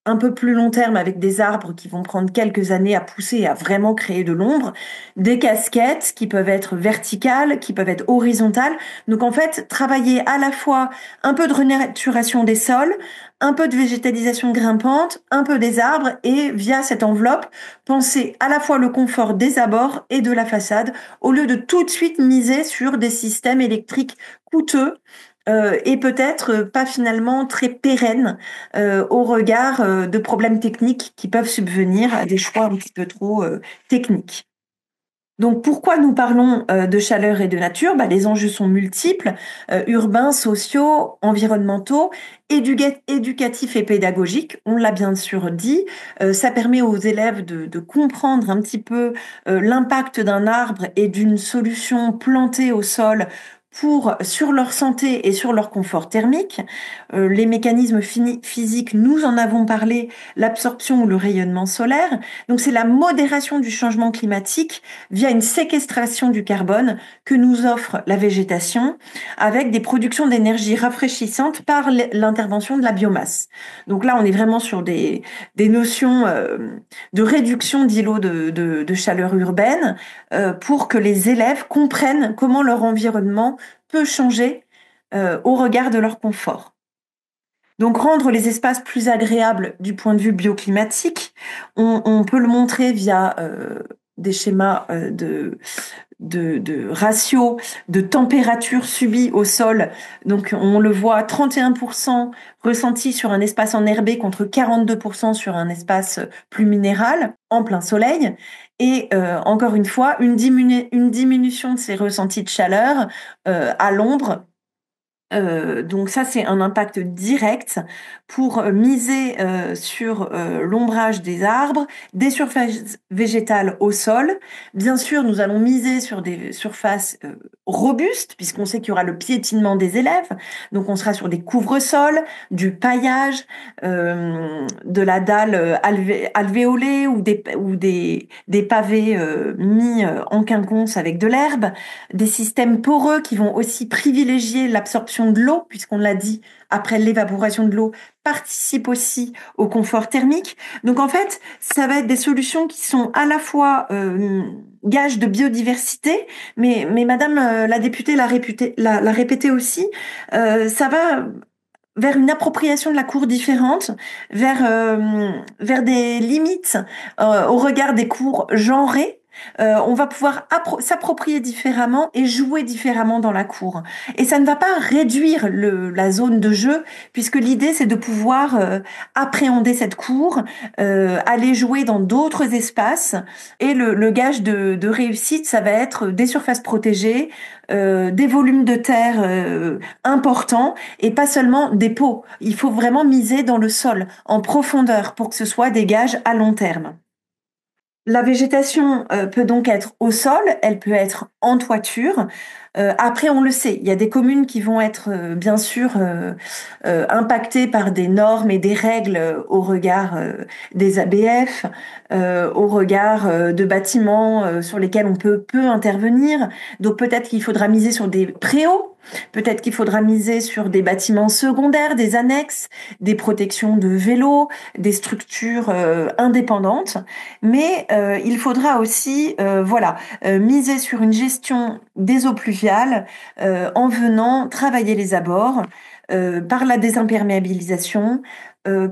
un peu plus long terme avec des arbres qui vont prendre quelques années à pousser et à vraiment créer de l'ombre, des casquettes qui peuvent être verticales, qui peuvent être horizontales. Donc en fait, travailler à la fois un peu de renaturation des sols, un peu de végétalisation grimpante, un peu des arbres et via cette enveloppe, penser à la fois le confort des abords et de la façade au lieu de tout de suite miser sur des systèmes électriques coûteux et peut-être pas finalement très pérennes au regard de problèmes techniques qui peuvent subvenir à des choix un petit peu trop techniques. Donc pourquoi nous parlons de chaleur et de nature? Les enjeux sont multiples, urbains, sociaux, environnementaux, éducatifs et pédagogiques. On l'a bien sûr dit. Ça permet aux élèves de comprendre un petit peu l'impact d'un arbre et d'une solution plantée au sol sur leur santé et sur leur confort thermique. Les mécanismes physiques, nous en avons parlé, l'absorption ou le rayonnement solaire. Donc c'est la modération du changement climatique via une séquestration du carbone que nous offre la végétation avec des productions d'énergie rafraîchissantes par l'intervention de la biomasse. Donc là, on est vraiment sur des notions de réduction d'îlots de chaleur urbaine pour que les élèves comprennent comment leur environnement peut changer au regard de leur confort. Donc rendre les espaces plus agréables du point de vue bioclimatique, on peut le montrer via des schémas de ratio de température subie au sol. Donc on le voit, 31% ressenti sur un espace enherbé contre 42% sur un espace plus minéral en plein soleil. Et encore une fois, une diminution de ces ressentis de chaleur à l'ombre. Donc ça, c'est un impact direct pour miser sur l'ombrage des arbres, des surfaces végétales au sol. Bien sûr, nous allons miser sur des surfaces robustes, puisqu'on sait qu'il y aura le piétinement des élèves. Donc on sera sur des couvre-sols, du paillage, de la dalle alvéolée ou des pavés mis en quinconce avec de l'herbe, des systèmes poreux qui vont aussi privilégier l'absorption de l'eau, puisqu'on l'a dit, après l'évaporation de l'eau, participe aussi au confort thermique. Donc en fait, ça va être des solutions qui sont à la fois gages de biodiversité, mais Madame la députée l'a répété aussi, ça va vers une appropriation de la cour différente, vers des limites au regard des cours genrées. On va pouvoir s'approprier différemment et jouer différemment dans la cour. Et ça ne va pas réduire la zone de jeu, puisque l'idée c'est de pouvoir appréhender cette cour, aller jouer dans d'autres espaces. Et le gage de réussite, ça va être des surfaces protégées, des volumes de terre importants et pas seulement des pots. Il faut vraiment miser dans le sol, en profondeur, pour que ce soit des gages à long terme. La végétation peut donc être au sol, elle peut être en toiture. Après, on le sait, il y a des communes qui vont être bien sûr impactées par des normes et des règles au regard des ABF, au regard de bâtiments sur lesquels on peut intervenir. Donc peut-être qu'il faudra miser sur des préaux, peut-être qu'il faudra miser sur des bâtiments secondaires, des annexes, des protections de vélos, des structures indépendantes. Mais il faudra aussi, miser sur une gestion des eaux pluviales en venant travailler les abords par la désimperméabilisation,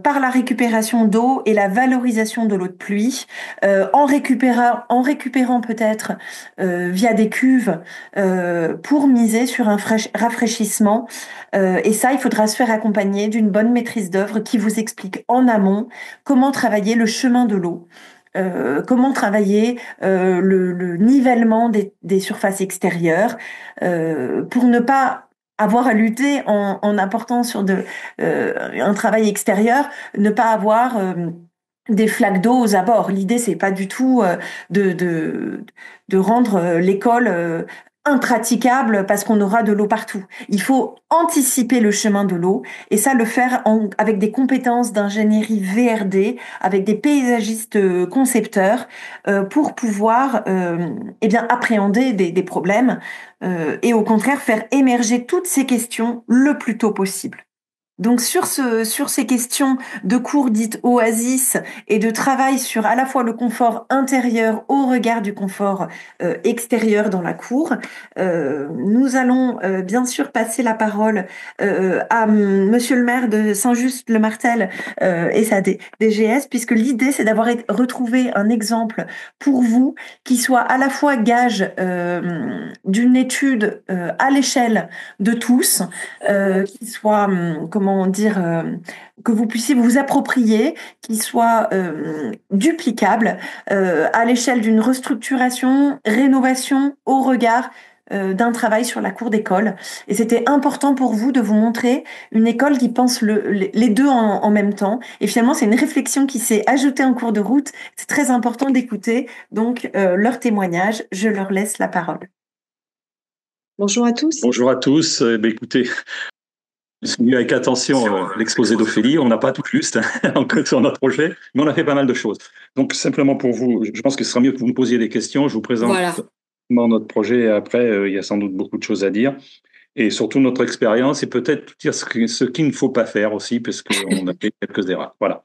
par la récupération d'eau et la valorisation de l'eau de pluie, en récupérant peut-être via des cuves pour miser sur un rafraîchissement. Et ça, il faudra se faire accompagner d'une bonne maîtrise d'œuvre qui vous explique en amont comment travailler le chemin de l'eau. Comment travailler le nivellement des surfaces extérieures pour ne pas avoir à lutter en apportant sur un travail extérieur, ne pas avoir des flaques d'eau aux abords. L'idée, c'est pas du tout de rendre l'école impraticable parce qu'on aura de l'eau partout. Il faut anticiper le chemin de l'eau et ça le faire avec des compétences d'ingénierie VRD, avec des paysagistes concepteurs pour pouvoir appréhender des problèmes et au contraire faire émerger toutes ces questions le plus tôt possible. Donc sur ces questions de cours dites oasis et de travail sur à la fois le confort intérieur au regard du confort extérieur dans la cour, nous allons bien sûr passer la parole à Monsieur le maire de Saint-Just-le-Martel et sa DGS, puisque l'idée c'est d'avoir retrouvé un exemple pour vous qui soit à la fois gage d'une étude à l'échelle de tous, qui soit, comment dire, que vous puissiez vous approprier, qui soit duplicable à l'échelle d'une restructuration, rénovation au regard d'un travail sur la cour d'école. Et c'était important pour vous de vous montrer une école qui pense les deux en même temps. Et finalement, c'est une réflexion qui s'est ajoutée en cours de route. C'est très important d'écouter donc leur témoignage. Je leur laisse la parole. Bonjour à tous. Bonjour à tous. Écoutez, j'ai suivi avec attention l'exposé d'Ophélie. On n'a pas tout juste encore sur notre projet, mais on a fait pas mal de choses. Donc, simplement pour vous, je pense que ce sera mieux que vous nous posiez des questions. Je vous présente Voilà. notre projet et après, il y a sans doute beaucoup de choses à dire. Et surtout notre expérience et peut-être dire ce qu'il ne faut pas faire aussi, parce qu'on a fait quelques erreurs. Voilà.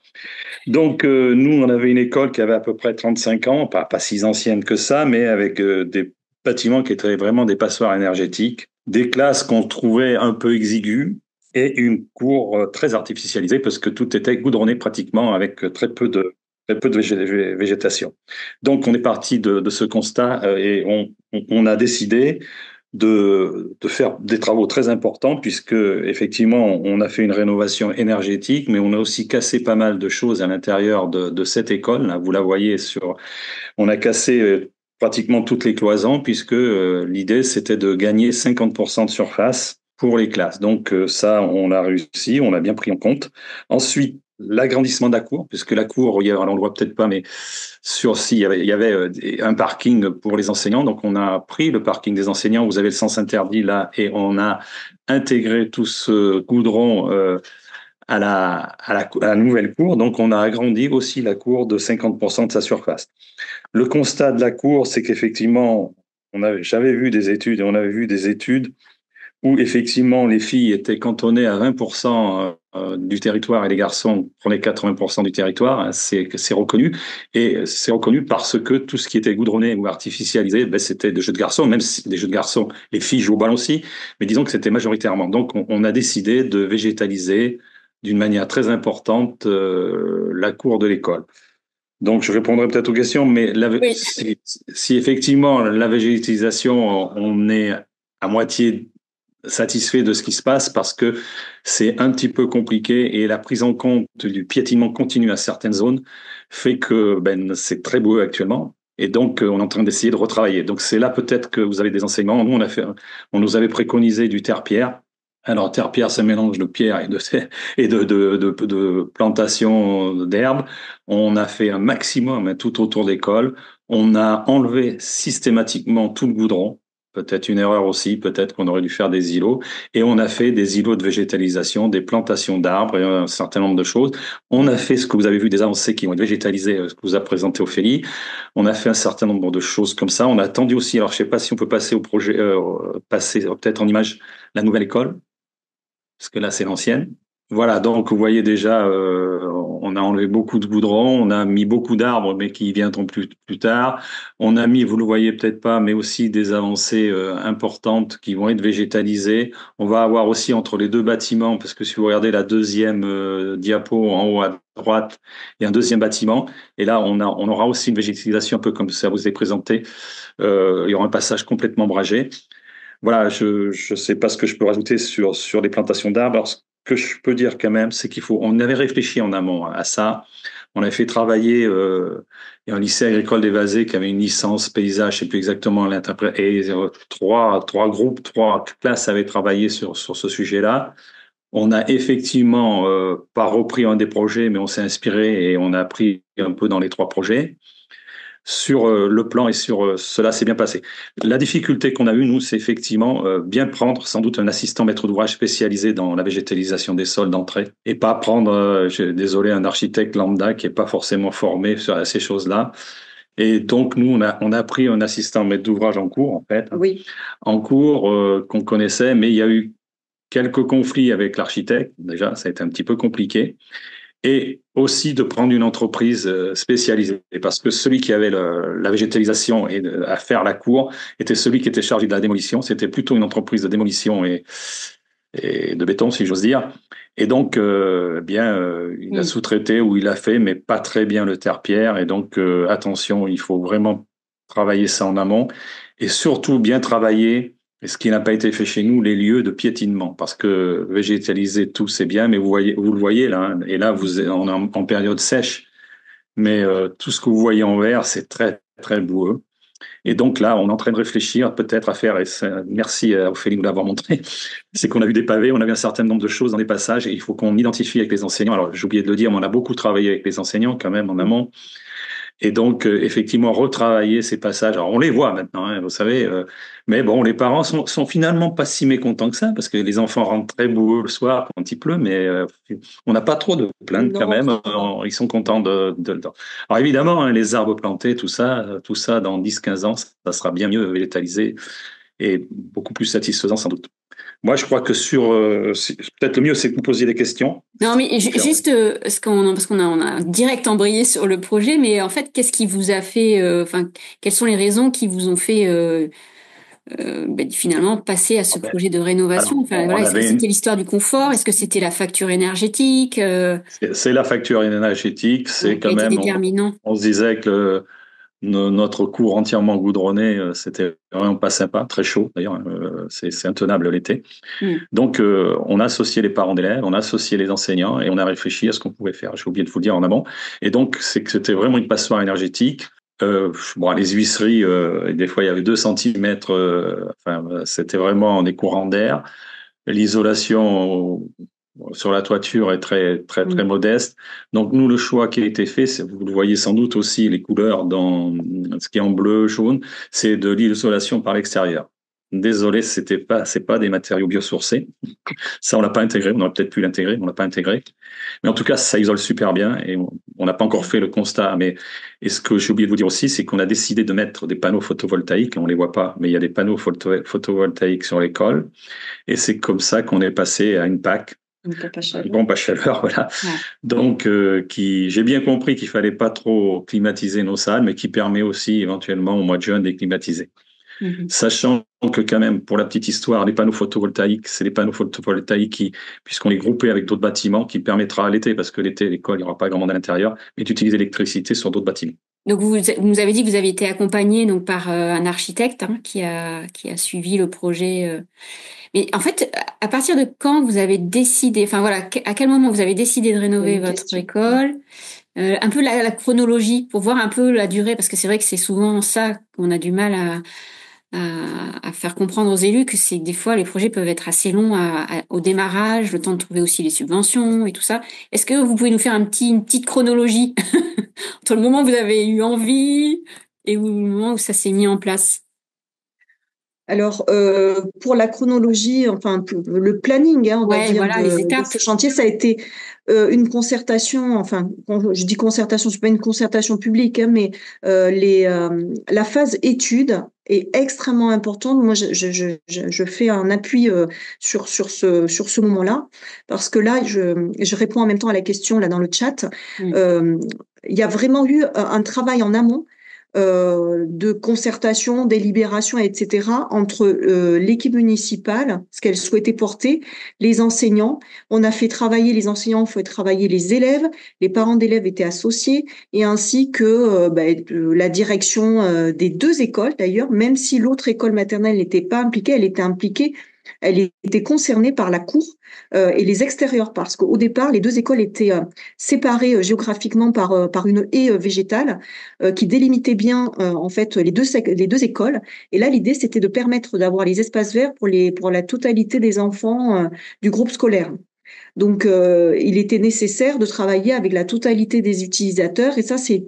Donc, nous, on avait une école qui avait à peu près 35 ans, pas si ancienne que ça, mais avec des bâtiments qui étaient vraiment des passoires énergétiques, des classes qu'on trouvait un peu exiguës et une cour très artificialisée parce que tout était goudronné pratiquement avec très peu de végétation. Donc, on est parti de ce constat et on a décidé de faire des travaux très importants puisque effectivement on a fait une rénovation énergétique, mais on a aussi cassé pas mal de choses à l'intérieur de cette école. Là, vous la voyez on a cassé pratiquement toutes les cloisons puisque l'idée c'était de gagner 50% de surface pour les classes. Donc ça, on a réussi, on l'a bien pris en compte. Ensuite, l'agrandissement de la cour, puisque la cour, il y a à l'endroit peut-être pas, mais il y avait un parking pour les enseignants. Donc on a pris le parking des enseignants. Vous avez le sens interdit là, et on a intégré tout ce goudron à la nouvelle cour. Donc on a agrandi aussi la cour de 50% de sa surface. Le constat de la cour, c'est qu'effectivement, j'avais vu des études et on avait vu des études où effectivement les filles étaient cantonnées à 20% du territoire et les garçons prenaient 80% du territoire. Hein, c'est reconnu. Et c'est reconnu parce que tout ce qui était goudronné ou artificialisé, ben, c'était des jeux de garçons, même si des jeux de garçons, les filles jouent au ballon aussi, mais disons que c'était majoritairement. Donc on a décidé de végétaliser d'une manière très importante la cour de l'école. Donc, je répondrai peut-être aux questions, mais Oui. si effectivement la végétalisation, on est à moitié satisfait de ce qui se passe parce que c'est un petit peu compliqué et la prise en compte du piétinement continu à certaines zones fait que c'est très beau actuellement. Et donc, on est en train d'essayer de retravailler. Donc, c'est là peut-être que vous avez des enseignements. Nous, on nous avait préconisé du terre-pierre. Alors, terre-pierre, c'est un mélange de pierre et de plantation d'herbes. On a fait un maximum tout autour de l'école. On a enlevé systématiquement tout le goudron. Peut-être une erreur aussi, peut-être qu'on aurait dû faire des îlots. Et on a fait des îlots de végétalisation, des plantations d'arbres et un certain nombre de choses. On a fait ce que vous avez vu, des avancées qui vont être végétalisées, ce que vous a présenté Ophélie. On a fait un certain nombre de choses comme ça. On a attendu aussi, alors je sais pas si on peut passer au projet, passer peut-être en image la nouvelle école, parce que là c'est l'ancienne. Voilà, donc vous voyez déjà, on a enlevé beaucoup de goudron, on a mis beaucoup d'arbres, mais qui viendront plus tard. On a mis, vous le voyez peut-être pas, mais aussi des avancées importantes qui vont être végétalisées. On va avoir aussi entre les deux bâtiments, parce que si vous regardez la deuxième diapo en haut à droite, il y a un deuxième bâtiment, et là on aura aussi une végétalisation un peu comme ça vous est présenté. Il y aura un passage complètement ombragé. Voilà, je sais pas ce que je peux rajouter sur les plantations d'arbres. Alors, ce que je peux dire quand même, c'est on avait réfléchi en amont à ça. On avait fait travailler il y a un lycée agricole des Vazés qui avait une licence paysage, je sais plus exactement l'interpréter. Et trois classes avaient travaillé sur ce sujet-là. On a effectivement pas repris un des projets, mais on s'est inspiré et on a pris un peu dans les trois projets sur le plan et sur cela s'est bien passé. La difficulté qu'on a eue, nous, c'est effectivement bien prendre sans doute un assistant maître d'ouvrage spécialisé dans la végétalisation des sols d'entrée et pas prendre, désolé, un architecte lambda qui est pas forcément formé sur ces choses-là. Et donc, nous, on a pris un assistant maître d'ouvrage en cours, en fait. Oui. En cours qu'on connaissait, mais il y a eu quelques conflits avec l'architecte. Déjà, ça a été un petit peu compliqué. Et aussi de prendre une entreprise spécialisée, parce que celui qui avait la végétalisation et à faire la cour était celui qui était chargé de la démolition. C'était plutôt une entreprise de démolition et de béton, si j'ose dire. Et donc, il a Mm. sous-traité ou il a fait, mais pas très bien le terre-pierre. Et donc, attention, il faut vraiment travailler ça en amont et surtout bien travailler. Et ce qui n'a pas été fait chez nous, les lieux de piétinement, parce que végétaliser tout c'est bien, mais vous le voyez là, hein, et là on est en période sèche, mais tout ce que vous voyez en vert, c'est très très boueux. Et donc là, on est en train de réfléchir peut-être à faire, et merci à Ophélie de nous l'avoir montré, c'est qu'on a vu des pavés, on a vu un certain nombre de choses dans les passages, et il faut qu'on identifie avec les enseignants. Alors j'ai oublié de le dire, mais on a beaucoup travaillé avec les enseignants quand même en amont. Et donc, effectivement, retravailler ces passages. Alors, on les voit maintenant, hein, vous savez, mais bon, les parents sont finalement pas si mécontents que ça, parce que les enfants rentrent très boueux le soir quand il pleut, mais on n'a pas trop de plaintes quand Non, même. ça va. Ils sont contents de. Alors, évidemment, hein, les arbres plantés, tout ça, dans 10-15 ans, ça sera bien mieux végétalisé et beaucoup plus satisfaisant sans doute. Moi, je crois que peut-être le mieux, c'est que vous posiez des questions. Non, mais Différentes. juste parce on a direct embrayé sur le projet, mais en fait, qu'est-ce qui vous a fait, enfin, quelles sont les raisons qui vous ont fait finalement passer à ce projet de rénovation? Alors, Enfin, on voilà, est-ce que avait c'était l'histoire du confort? Est-ce que c'était la facture énergétique c'est la facture énergétique, c'est qui a quand été même, déterminant? on se disait que notre cour entièrement goudronné, c'était vraiment pas sympa, très chaud d'ailleurs, hein, c'est intenable l'été. Hmm. Donc, on a associé les parents d'élèves, on a associé les enseignants et on a réfléchi à ce qu'on pouvait faire. J'ai oublié de vous le dire en amont. Et donc, c'est que c'était vraiment une passoire énergétique. Bon, les huisseries, des fois, il y avait 2 centimètres, c'était vraiment des courants d'air. L'isolation sur la toiture est très, très, très Hmm. modeste. Donc, nous, le choix qui a été fait, vous le voyez sans doute aussi, les couleurs dans ce qui est en bleu, jaune, c'est de l'isolation par l'extérieur. Désolé, c'est pas des matériaux biosourcés. Ça, on l'a pas intégré. On aurait peut-être pu l'intégrer, mais on l'a pas intégré. Mais en tout cas, ça isole super bien et on n'a pas encore fait le constat. Mais, et ce que j'ai oublié de vous dire aussi, c'est qu'on a décidé de mettre des panneaux photovoltaïques. On les voit pas, mais il y a des panneaux photovoltaïques sur l'école. Et c'est comme ça qu'on est passé à une PAC, Une pompe à une chaleur. pompe à chaleur, voilà. Ouais. Donc, j'ai bien compris qu'il fallait pas trop climatiser nos salles, mais qui permet aussi éventuellement au mois de juin de les climatiser. Mhm. Sachant que quand même, pour la petite histoire, les panneaux photovoltaïques, c'est les panneaux photovoltaïques qui, puisqu'on les groupait avec d'autres bâtiments, qui permettra à l'été, parce que l'été, l'école, il n'y aura pas grand monde à l'intérieur, mais d'utiliser l'électricité sur d'autres bâtiments. Donc vous nous avez dit que vous avez été accompagné donc par un architecte qui a suivi le projet. Mais en fait, à partir de quand vous avez décidé, enfin voilà, à quel moment vous avez décidé de rénover Bonne votre question. école? Un peu la chronologie pour voir un peu la durée, parce que c'est vrai que c'est souvent ça qu'on a du mal à faire comprendre aux élus, que c'est que des fois les projets peuvent être assez longs au démarrage, le temps de trouver aussi les subventions et tout ça. Est-ce que vous pouvez nous faire une petite chronologie entre le moment où vous avez eu envie et le moment où ça s'est mis en place? Alors, pour la chronologie, enfin, le planning, hein, on va Ouais, dire, voilà, les de étapes. ce chantier, ça a été une concertation, enfin, quand je dis concertation, c'est pas une concertation publique, hein, mais la phase étude est extrêmement importante. Moi, je fais un appui sur ce moment-là, parce que là, je réponds en même temps à la question là dans le chat. Mm. Euh, il y a vraiment eu un travail en amont de concertation, délibération, etc., entre l'équipe municipale, ce qu'elle souhaitait porter, les enseignants. On a fait travailler les enseignants, on fait travailler les élèves, les parents d'élèves étaient associés, et ainsi que la direction des 2 écoles d'ailleurs, même si l'autre école maternelle n'était pas impliquée, elle était impliquée. Elle était concernée par la cour et les extérieurs, parce qu'au départ, les 2 écoles étaient séparées géographiquement par une haie végétale qui délimitait bien en fait les deux écoles. Et là, l'idée, c'était de permettre d'avoir les espaces verts pour la totalité des enfants du groupe scolaire. Donc, il était nécessaire de travailler avec la totalité des utilisateurs, et ça, c'est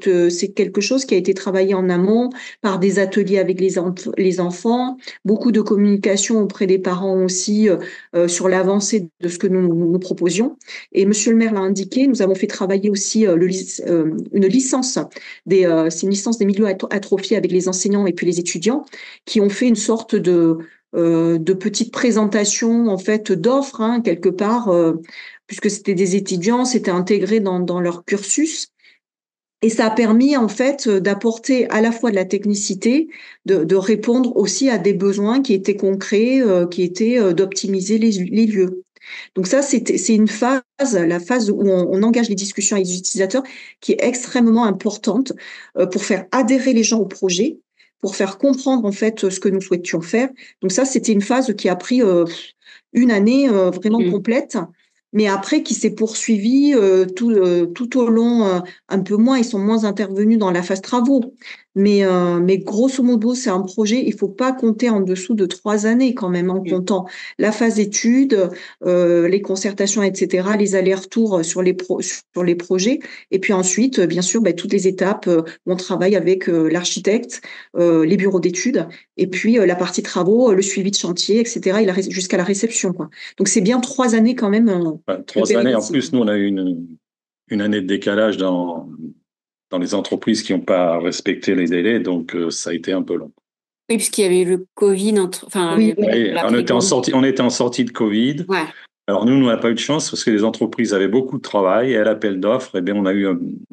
quelque chose qui a été travaillé en amont par des ateliers avec les enfants, beaucoup de communication auprès des parents aussi sur l'avancée de ce que nous proposions. Et Monsieur le maire l'a indiqué, nous avons fait travailler aussi une licence c'est une licence des milieux atrophiés avec les enseignants et puis les étudiants, qui ont fait une sorte de petites présentations en fait d'offres, hein, quelque part, puisque c'était des étudiants, c'était intégré dans leur cursus. Et ça a permis en fait d'apporter à la fois de la technicité, de répondre aussi à des besoins qui étaient concrets, qui étaient d'optimiser les lieux. Donc ça, c'est une phase, la phase où on engage les discussions avec les utilisateurs, qui est extrêmement importante pour faire adhérer les gens au projet, pour faire comprendre en fait ce que nous souhaitions faire. Donc ça, c'était une phase qui a pris une année vraiment complète, mais après qui s'est poursuivie tout au long, un peu moins, ils sont moins intervenus dans la phase travaux. Mais grosso modo, c'est un projet, il faut pas compter en dessous de 3 années quand même, en comptant la phase études, les concertations, etc., les allers-retours sur sur les projets. Et puis ensuite, bien sûr, toutes les étapes où on travaille avec l'architecte, les bureaux d'études, et puis la partie travaux, le suivi de chantier, etc., jusqu'à la réception, quoi. Donc c'est bien 3 années quand même. Enfin, 3 années. En plus, nous, on a eu une année de décalage dans les entreprises qui n'ont pas respecté les délais, donc ça a été un peu long. Oui, puisqu'il y avait eu le Covid, enfin, Oui, Oui, on était en sortie de Covid. Ouais. Alors nous, on n'a pas eu de chance parce que les entreprises avaient beaucoup de travail et à l'appel d'offres, eh bien, on a eu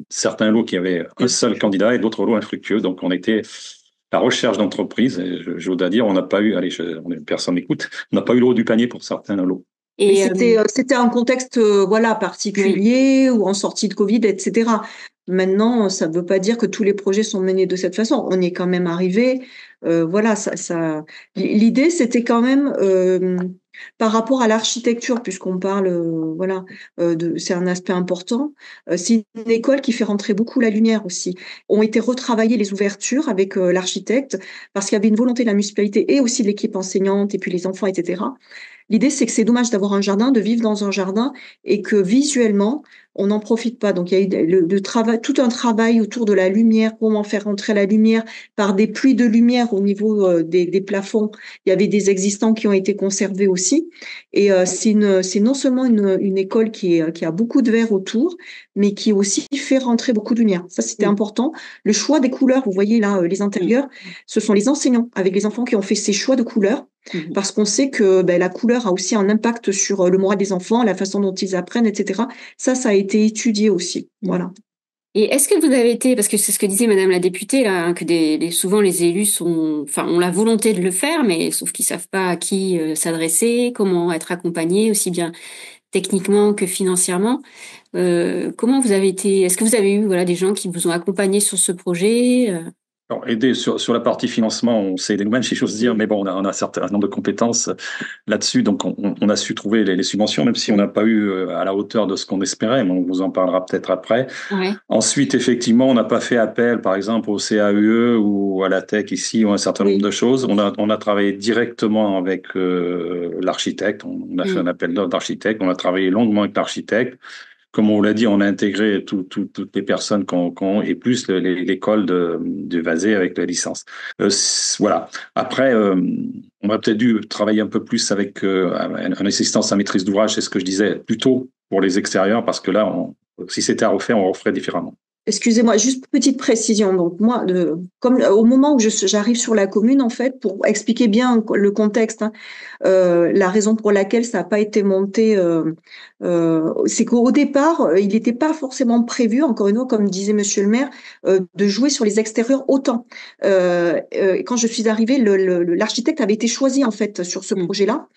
certains lots qui avaient un seul candidat et d'autres lots infructueux. Donc on était à la recherche d'entreprises. Et je dois dire, on n'a pas eu, allez, personne n'écoute, on n'a pas eu le haut du panier pour certains lots. Et c'était un contexte voilà particulier ou en sortie de Covid, etc. Maintenant, ça ne veut pas dire que tous les projets sont menés de cette façon. On y est quand même arrivé. Voilà, L'idée, c'était quand même par rapport à l'architecture, puisqu'on parle, voilà, c'est un aspect important. C'est une école qui fait rentrer beaucoup la lumière aussi. Ont été retravaillées les ouvertures avec l'architecte parce qu'il y avait une volonté de la municipalité et aussi de l'équipe enseignante et puis les enfants, etc. L'idée, c'est que c'est dommage d'avoir un jardin, de vivre dans un jardin et que visuellement, on n'en profite pas. Donc, il y a eu le travail, tout un travail autour de la lumière, comment faire rentrer la lumière par des pluies de lumière au niveau des plafonds. Il y avait des existants qui ont été conservés aussi. Et c'est non seulement une école qui a beaucoup de verre autour, mais qui aussi fait rentrer beaucoup de lumière. Ça, c'était important. Le choix des couleurs, vous voyez là, les intérieurs, ce sont les enseignants avec les enfants qui ont fait ces choix de couleurs. Parce qu'on sait que la couleur a aussi un impact sur le moral des enfants, la façon dont ils apprennent, etc. Ça a été étudié aussi. Voilà. Et est-ce que vous avez été, parce que c'est ce que disait Madame la députée là, hein, que souvent les élus ont la volonté de le faire, mais sauf qu'ils savent pas à qui s'adresser, comment être accompagnés aussi bien techniquement que financièrement. Comment vous avez été, est-ce que vous avez eu des gens qui vous ont accompagné sur ce projet? Alors, aider sur la partie financement, on s'est aidé nous-mêmes, si j'ose dire, mais bon, on a un certain nombre de compétences là-dessus, donc on a su trouver les subventions, même si on n'a pas eu à la hauteur de ce qu'on espérait, mais on vous en parlera peut-être après. Ouais. Ensuite, effectivement, on n'a pas fait appel, par exemple, au CAUE ou à la Tech ici, ou un certain nombre de choses. On a travaillé directement avec l'architecte, on a fait un appel d'offres d'architecte, on a travaillé longuement avec l'architecte. Comme on l'a dit, on a intégré toutes les personnes et plus l'école de Vazé avec la licence. Voilà. Après, on aurait peut-être dû travailler un peu plus avec une assistance à maîtrise d'ouvrage, c'est ce que je disais, plutôt pour les extérieurs, parce que là, si c'était à refaire, on referait différemment. Excusez-moi, juste petite précision. Donc moi, comme au moment où j'arrive sur la commune, en fait, pour expliquer bien le contexte, hein, la raison pour laquelle ça n'a pas été monté, c'est qu'au départ, il n'était pas forcément prévu, encore une fois, comme disait Monsieur le maire, de jouer sur les extérieurs autant. Quand je suis arrivée, l'architecte avait été choisi en fait sur ce projet-là,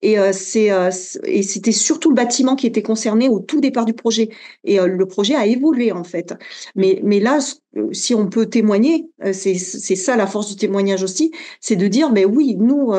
et c'était surtout le bâtiment qui était concerné au tout départ du projet. Et le projet a évolué en fait. Mais là, si on peut témoigner, c'est ça la force du témoignage aussi, c'est de dire, mais oui, nous,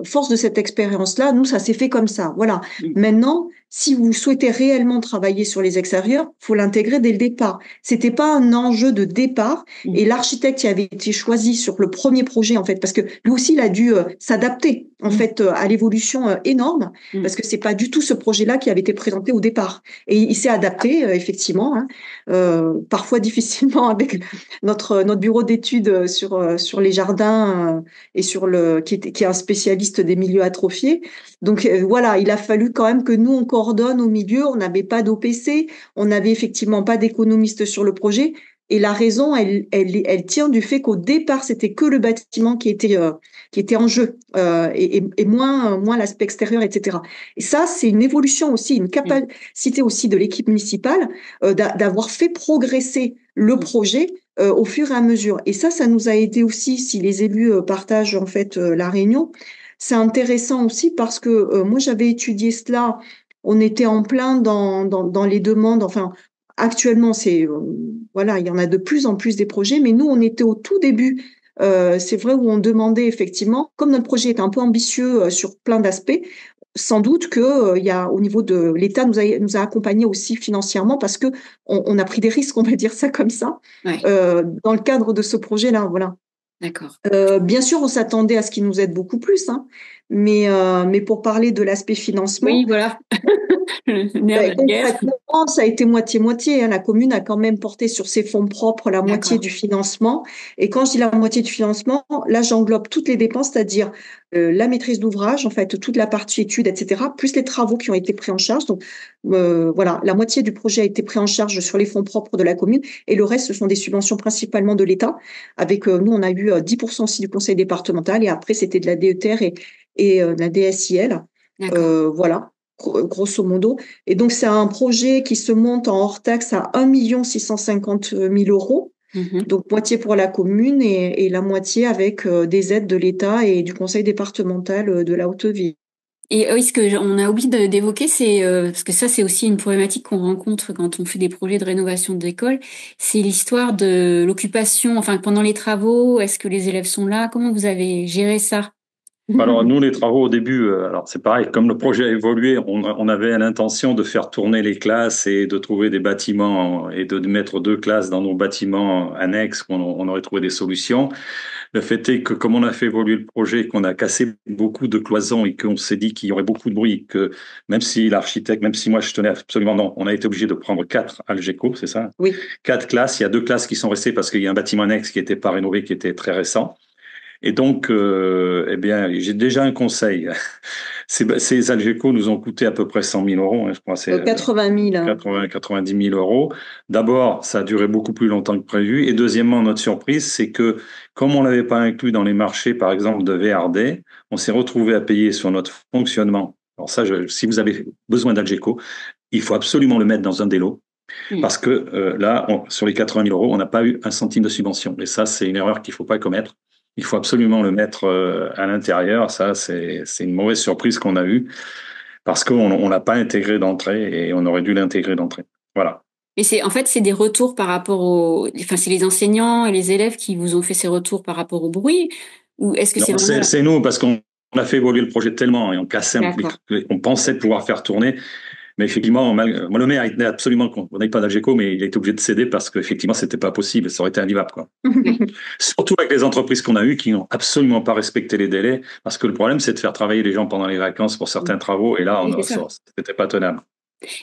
force de cette expérience-là, nous, ça s'est fait comme ça. Voilà. Maintenant, si vous souhaitez réellement travailler sur les extérieurs, faut l'intégrer dès le départ. C'était pas un enjeu de départ. Et l'architecte qui avait été choisi sur le premier projet, en fait, parce que lui aussi, il a dû s'adapter, en fait, à l'évolution énorme, parce que c'est pas du tout ce projet-là qui avait été présenté au départ. Et il s'est adapté, effectivement, hein, parfois difficilement avec notre bureau d'études sur les jardins et qui est un spécialiste des milieux atrophiés. Donc voilà, il a fallu quand même que nous on coordonne au milieu. On n'avait pas d'OPC, on n'avait effectivement pas d'économiste sur le projet. Et la raison, elle tient du fait qu'au départ, c'était que le bâtiment qui était en jeu et moins l'aspect extérieur, etc. Et ça, c'est une évolution aussi, une capacité aussi de l'équipe municipale d'avoir fait progresser le projet au fur et à mesure. Et ça nous a aidé aussi, si les élus partagent en fait la réunion. C'est intéressant aussi parce que moi, j'avais étudié cela. On était en plein dans les demandes. Enfin, actuellement, voilà, il y en a de plus en plus des projets, mais nous, on était au tout début. C'est vrai où on demandait effectivement, comme notre projet est un peu ambitieux sur plein d'aspects, sans doute que il y a au niveau de l'État nous a accompagnés aussi financièrement parce que on a pris des risques, on va dire ça comme ça, Ouais, dans le cadre de ce projet-là. Voilà. d'accord. Bien sûr, on s'attendait à ce qu'ils nous aident beaucoup plus, hein, mais pour parler de l'aspect financement, Oui, voilà. Le nerf de la guerre. concrètement, ça a été moitié-moitié, hein. La commune a quand même porté sur ses fonds propres la moitié D'accord. du financement. Et quand je dis la moitié du financement, là, j'englobe toutes les dépenses, c'est-à-dire la maîtrise d'ouvrage, en fait, toute la partie études, etc., plus les travaux qui ont été pris en charge. Donc, voilà, la moitié du projet a été pris en charge sur les fonds propres de la commune. Et le reste, ce sont des subventions principalement de l'État. Avec nous, on a eu 10% aussi du conseil départemental. Et après, c'était de la DETR et de la DSIL. D'accord. Voilà, grosso modo. Et donc, c'est un projet qui se monte en hors taxe à 1 650 000 euros. Mhm. Donc, moitié pour la commune et la moitié avec des aides de l'État et du conseil départemental de la Haute-Ville. Et oui, ce que on a oublié d'évoquer, c'est parce que ça, c'est aussi une problématique qu'on rencontre quand on fait des projets de rénovation d'école, c'est l'histoire de l'occupation. Enfin, pendant les travaux, est-ce que les élèves sont là? Comment vous avez géré ça? Alors nous, les travaux au début, alors c'est pareil, comme le projet a évolué, on avait l'intention de faire tourner les classes et de trouver des bâtiments et de mettre 2 classes dans nos bâtiments annexes, on aurait trouvé des solutions. Le fait est que comme on a fait évoluer le projet, qu'on a cassé beaucoup de cloisons et qu'on s'est dit qu'il y aurait beaucoup de bruit, que même si l'architecte, même si moi je tenais absolument non, on a été obligé de prendre 4 Algeco, c'est ça? Oui. 4 classes, il y a 2 classes qui sont restées parce qu'il y a un bâtiment annexe qui n'était pas rénové, qui était très récent. Et donc, eh bien, j'ai déjà un conseil. Ces Algeco nous ont coûté à peu près 100 000 euros, hein, je crois, c'est 80 000. 90 000 euros. D'abord, ça a duré beaucoup plus longtemps que prévu. Et deuxièmement, notre surprise, c'est que comme on l'avait pas inclus dans les marchés, par exemple, de VRD, on s'est retrouvé à payer sur notre fonctionnement. Alors ça, si vous avez besoin d'Algeco, il faut absolument le mettre dans un des lots. Mm. Parce que là, sur les 80 000 euros, on n'a pas eu un centime de subvention. Et ça, c'est une erreur qu'il ne faut pas commettre. Il faut absolument le mettre à l'intérieur. Ça, c'est une mauvaise surprise qu'on a eue parce qu'on ne l'a pas intégré d'entrée et on aurait dû l'intégrer d'entrée. Voilà. Et en fait, c'est des retours par rapport enfin, c'est les enseignants et les élèves qui vous ont fait ces retours par rapport au bruit, ou est-ce que c'est Non, vraiment c'est nous parce qu'on a fait évoluer le projet tellement et on cassait, D'accord. on pensait pouvoir faire tourner. Mais effectivement, moi, le maire il tenait absolument qu'on n'ait pas d'Algeco, mais il a été obligé de céder parce qu'effectivement, c'était pas possible. Ça aurait été invivable, quoi. Oui. Surtout avec les entreprises qu'on a eues qui n'ont absolument pas respecté les délais, parce que le problème, c'est de faire travailler les gens pendant les vacances pour certains travaux, et là, Oui, c'est ça. c'était pas tenable.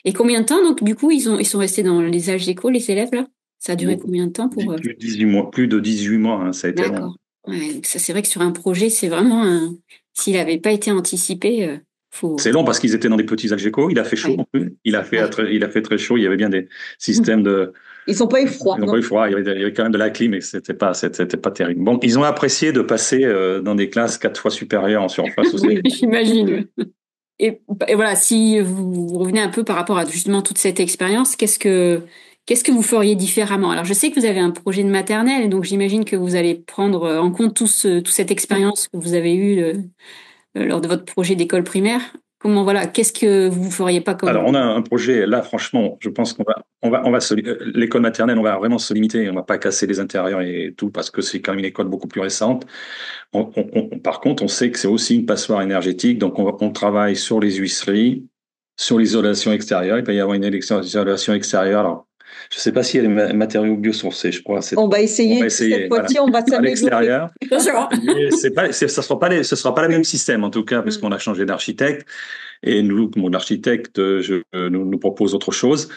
Et combien de temps, donc, du coup, ils sont restés dans les âges d'école, les élèves, là? Ça a duré combien de temps pour... Plus de 18 mois, plus de 18 mois, hein, ça a été long. D'accord. Ouais, donc ça, c'est vrai que sur un projet, c'est vraiment s'il n'avait pas été anticipé, faut... C'est long parce qu'ils étaient dans des petits Algeco, il a fait chaud Ouais. non plus, il a fait, Ouais. il a fait très chaud, il y avait bien des systèmes de, Ils n'ont pas eu froid. ils n'ont pas eu froid, il y avait quand même de la clim, mais c'était pas terrible. Bon, ils ont apprécié de passer dans des classes 4 fois supérieures en surface aussi. Oui, j'imagine. Et voilà, si vous revenez un peu par rapport à justement toute cette expérience, qu'est-ce que vous feriez différemment? Alors, je sais que vous avez un projet de maternelle, donc j'imagine que vous allez prendre en compte toute cette expérience que vous avez eue lors de votre projet d'école primaire. Voilà, qu'est-ce que vous feriez pas Alors, comme... on a un projet, là, franchement, je pense l'école maternelle, on va vraiment se limiter, on va pas casser les intérieurs et tout, parce que c'est quand même une école beaucoup plus récente. Par contre, on sait que c'est aussi une passoire énergétique, donc on travaille sur les huisseries, sur l'isolation extérieure. Il peut y avoir une isolation extérieure. Alors, je sais pas s'il y a des matériaux biosourcés, je crois. On va On essayer. va essayer, Cette voilà. fois-ci, on va À s'améliorer. l'extérieur. Attention. Mais ce sera pas le même système, en tout cas, parce qu'on a changé d'architecte. Et nous, mon architecte, nous propose autre chose.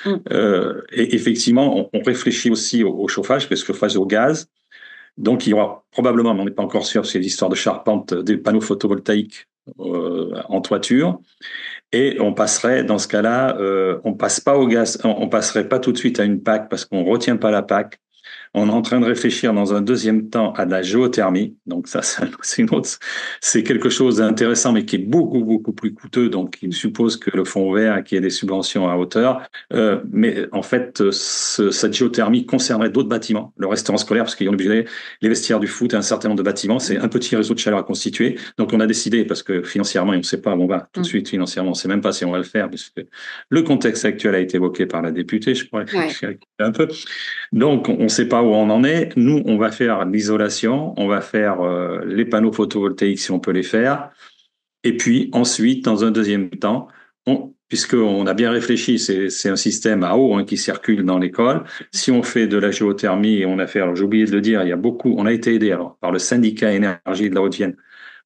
Et effectivement, on réfléchit aussi au chauffage, parce que chauffage au gaz. Donc, il y aura probablement, mais on n'est pas encore sûr, c'est l'histoire de charpente, des panneaux photovoltaïques en toiture. Et on passerait, dans ce cas-là, on passe pas au gaz, on passerait pas tout de suite à une PAC parce qu'on retient pas la PAC. On est en train de réfléchir dans un deuxième temps à de la géothermie. Donc ça, c'est une autre, c'est quelque chose d'intéressant, mais qui est beaucoup, beaucoup plus coûteux. Donc il suppose que le fonds vert, qu'il y ait des subventions à hauteur. Mais en fait, cette géothermie concernerait d'autres bâtiments, le restaurant scolaire, parce qu'ils ont obligé les vestiaires du foot et un certain nombre de bâtiments. C'est un petit réseau de chaleur à constituer. Donc on a décidé, parce que financièrement, on ne sait pas, bon bah, tout de suite, financièrement, on ne sait même pas si on va le faire, puisque le contexte actuel a été évoqué par la députée, je crois, un peu. Donc, on ne sait pas où on en est. Nous, on va faire l'isolation, on va faire les panneaux photovoltaïques si on peut les faire. Et puis ensuite, dans un deuxième temps, puisqu'on a bien réfléchi, c'est un système à eau qui circule dans l'école. Si on fait de la géothermie et on a fait, alors j'ai oublié de le dire, il y a beaucoup, on a été aidé alors par le syndicat énergie de la Haute-Vienne,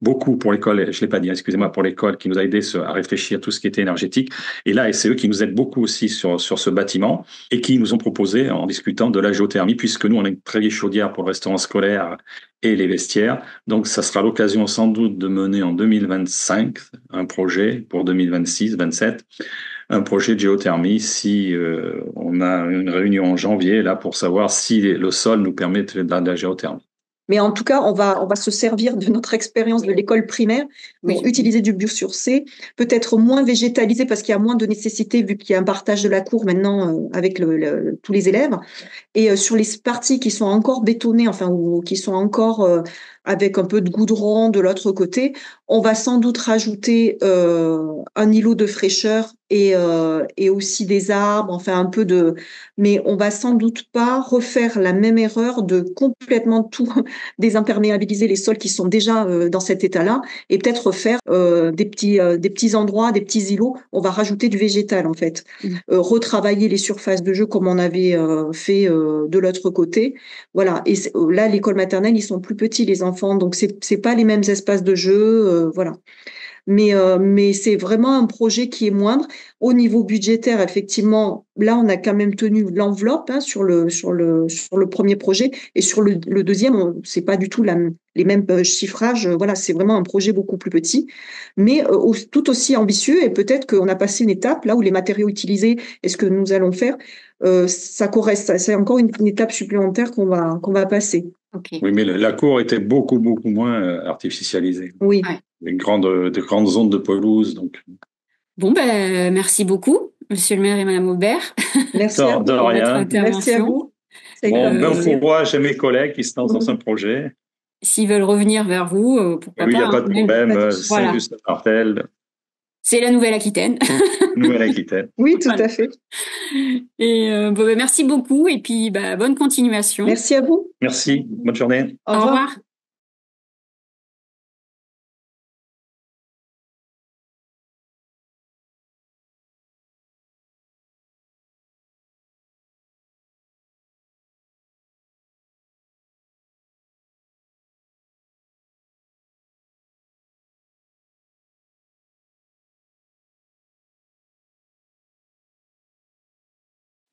beaucoup pour l'école, je l'ai pas dit, excusez-moi, pour l'école qui nous a aidé à réfléchir à tout ce qui était énergétique. Et là, c'est eux qui nous aident beaucoup aussi sur ce bâtiment et qui nous ont proposé, en discutant de la géothermie, puisque nous, on a une très vieille chaudière pour le restaurant scolaire et les vestiaires. Donc, ça sera l'occasion sans doute de mener en 2025 un projet pour 2026-27, un projet de géothermie si on a une réunion en janvier là pour savoir si le sol nous permet de la géothermie. Mais en tout cas, on va se servir de notre expérience de l'école primaire pour utiliser du biosourcé, peut-être moins végétalisé parce qu'il y a moins de nécessité vu qu'il y a un partage de la cour maintenant avec tous les élèves. Et sur les parties qui sont encore bétonnées, enfin, ou qui sont encore avec un peu de goudron de l'autre côté, on va sans doute rajouter un îlot de fraîcheur et aussi des arbres, enfin un peu de... Mais on va sans doute pas refaire la même erreur de complètement tout désimperméabiliser les sols qui sont déjà dans cet état-là et peut-être refaire des petits endroits, des petits îlots. On va rajouter du végétal en fait. Retravailler les surfaces de jeu comme on avait fait de l'autre côté. Voilà. Et là, l'école maternelle, ils sont plus petits les enfants, donc c'est pas les mêmes espaces de jeu, voilà. Mais c'est vraiment un projet qui est moindre. Au niveau budgétaire, effectivement, là, on a quand même tenu l'enveloppe sur le premier projet. Et sur le deuxième, c'est pas du tout les mêmes chiffrages. Voilà, c'est vraiment un projet beaucoup plus petit, mais tout aussi ambitieux. Et peut-être qu'on a passé une étape là où les matériaux utilisés et ce que nous allons faire, ça correspond. C'est encore une étape supplémentaire qu'on va passer. Okay. Oui, mais la cour était beaucoup, beaucoup moins artificialisée. Oui. Ouais. De grandes zones de pelouse. Donc. Bon, ben, merci beaucoup, Monsieur le maire et Madame Aubert. Merci à vous de rien. Merci à vous. Bon courage à mes collègues qui se lancent dans un projet. S'ils veulent revenir vers vous, pourquoi oui, pas. Il n'y a pas de problème. Voilà. Saint-Just-Martel. C'est la Nouvelle-Aquitaine. Nouvelle-Aquitaine. Oui, tout à fait. Et bon, ben, merci beaucoup et puis bonne continuation. Merci à vous. Merci. Bonne journée. Au revoir.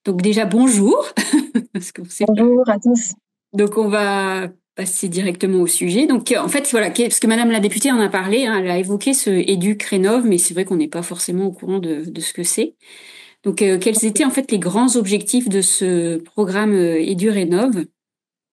Donc déjà, bonjour. Bonjour à tous. Donc on va passer directement au sujet. Donc en fait, voilà, parce que Madame la députée en a parlé, hein, elle a évoqué ce EducRénov, mais c'est vrai qu'on n'est pas forcément au courant de ce que c'est. Donc quels étaient en fait les grands objectifs de ce programme EduRénov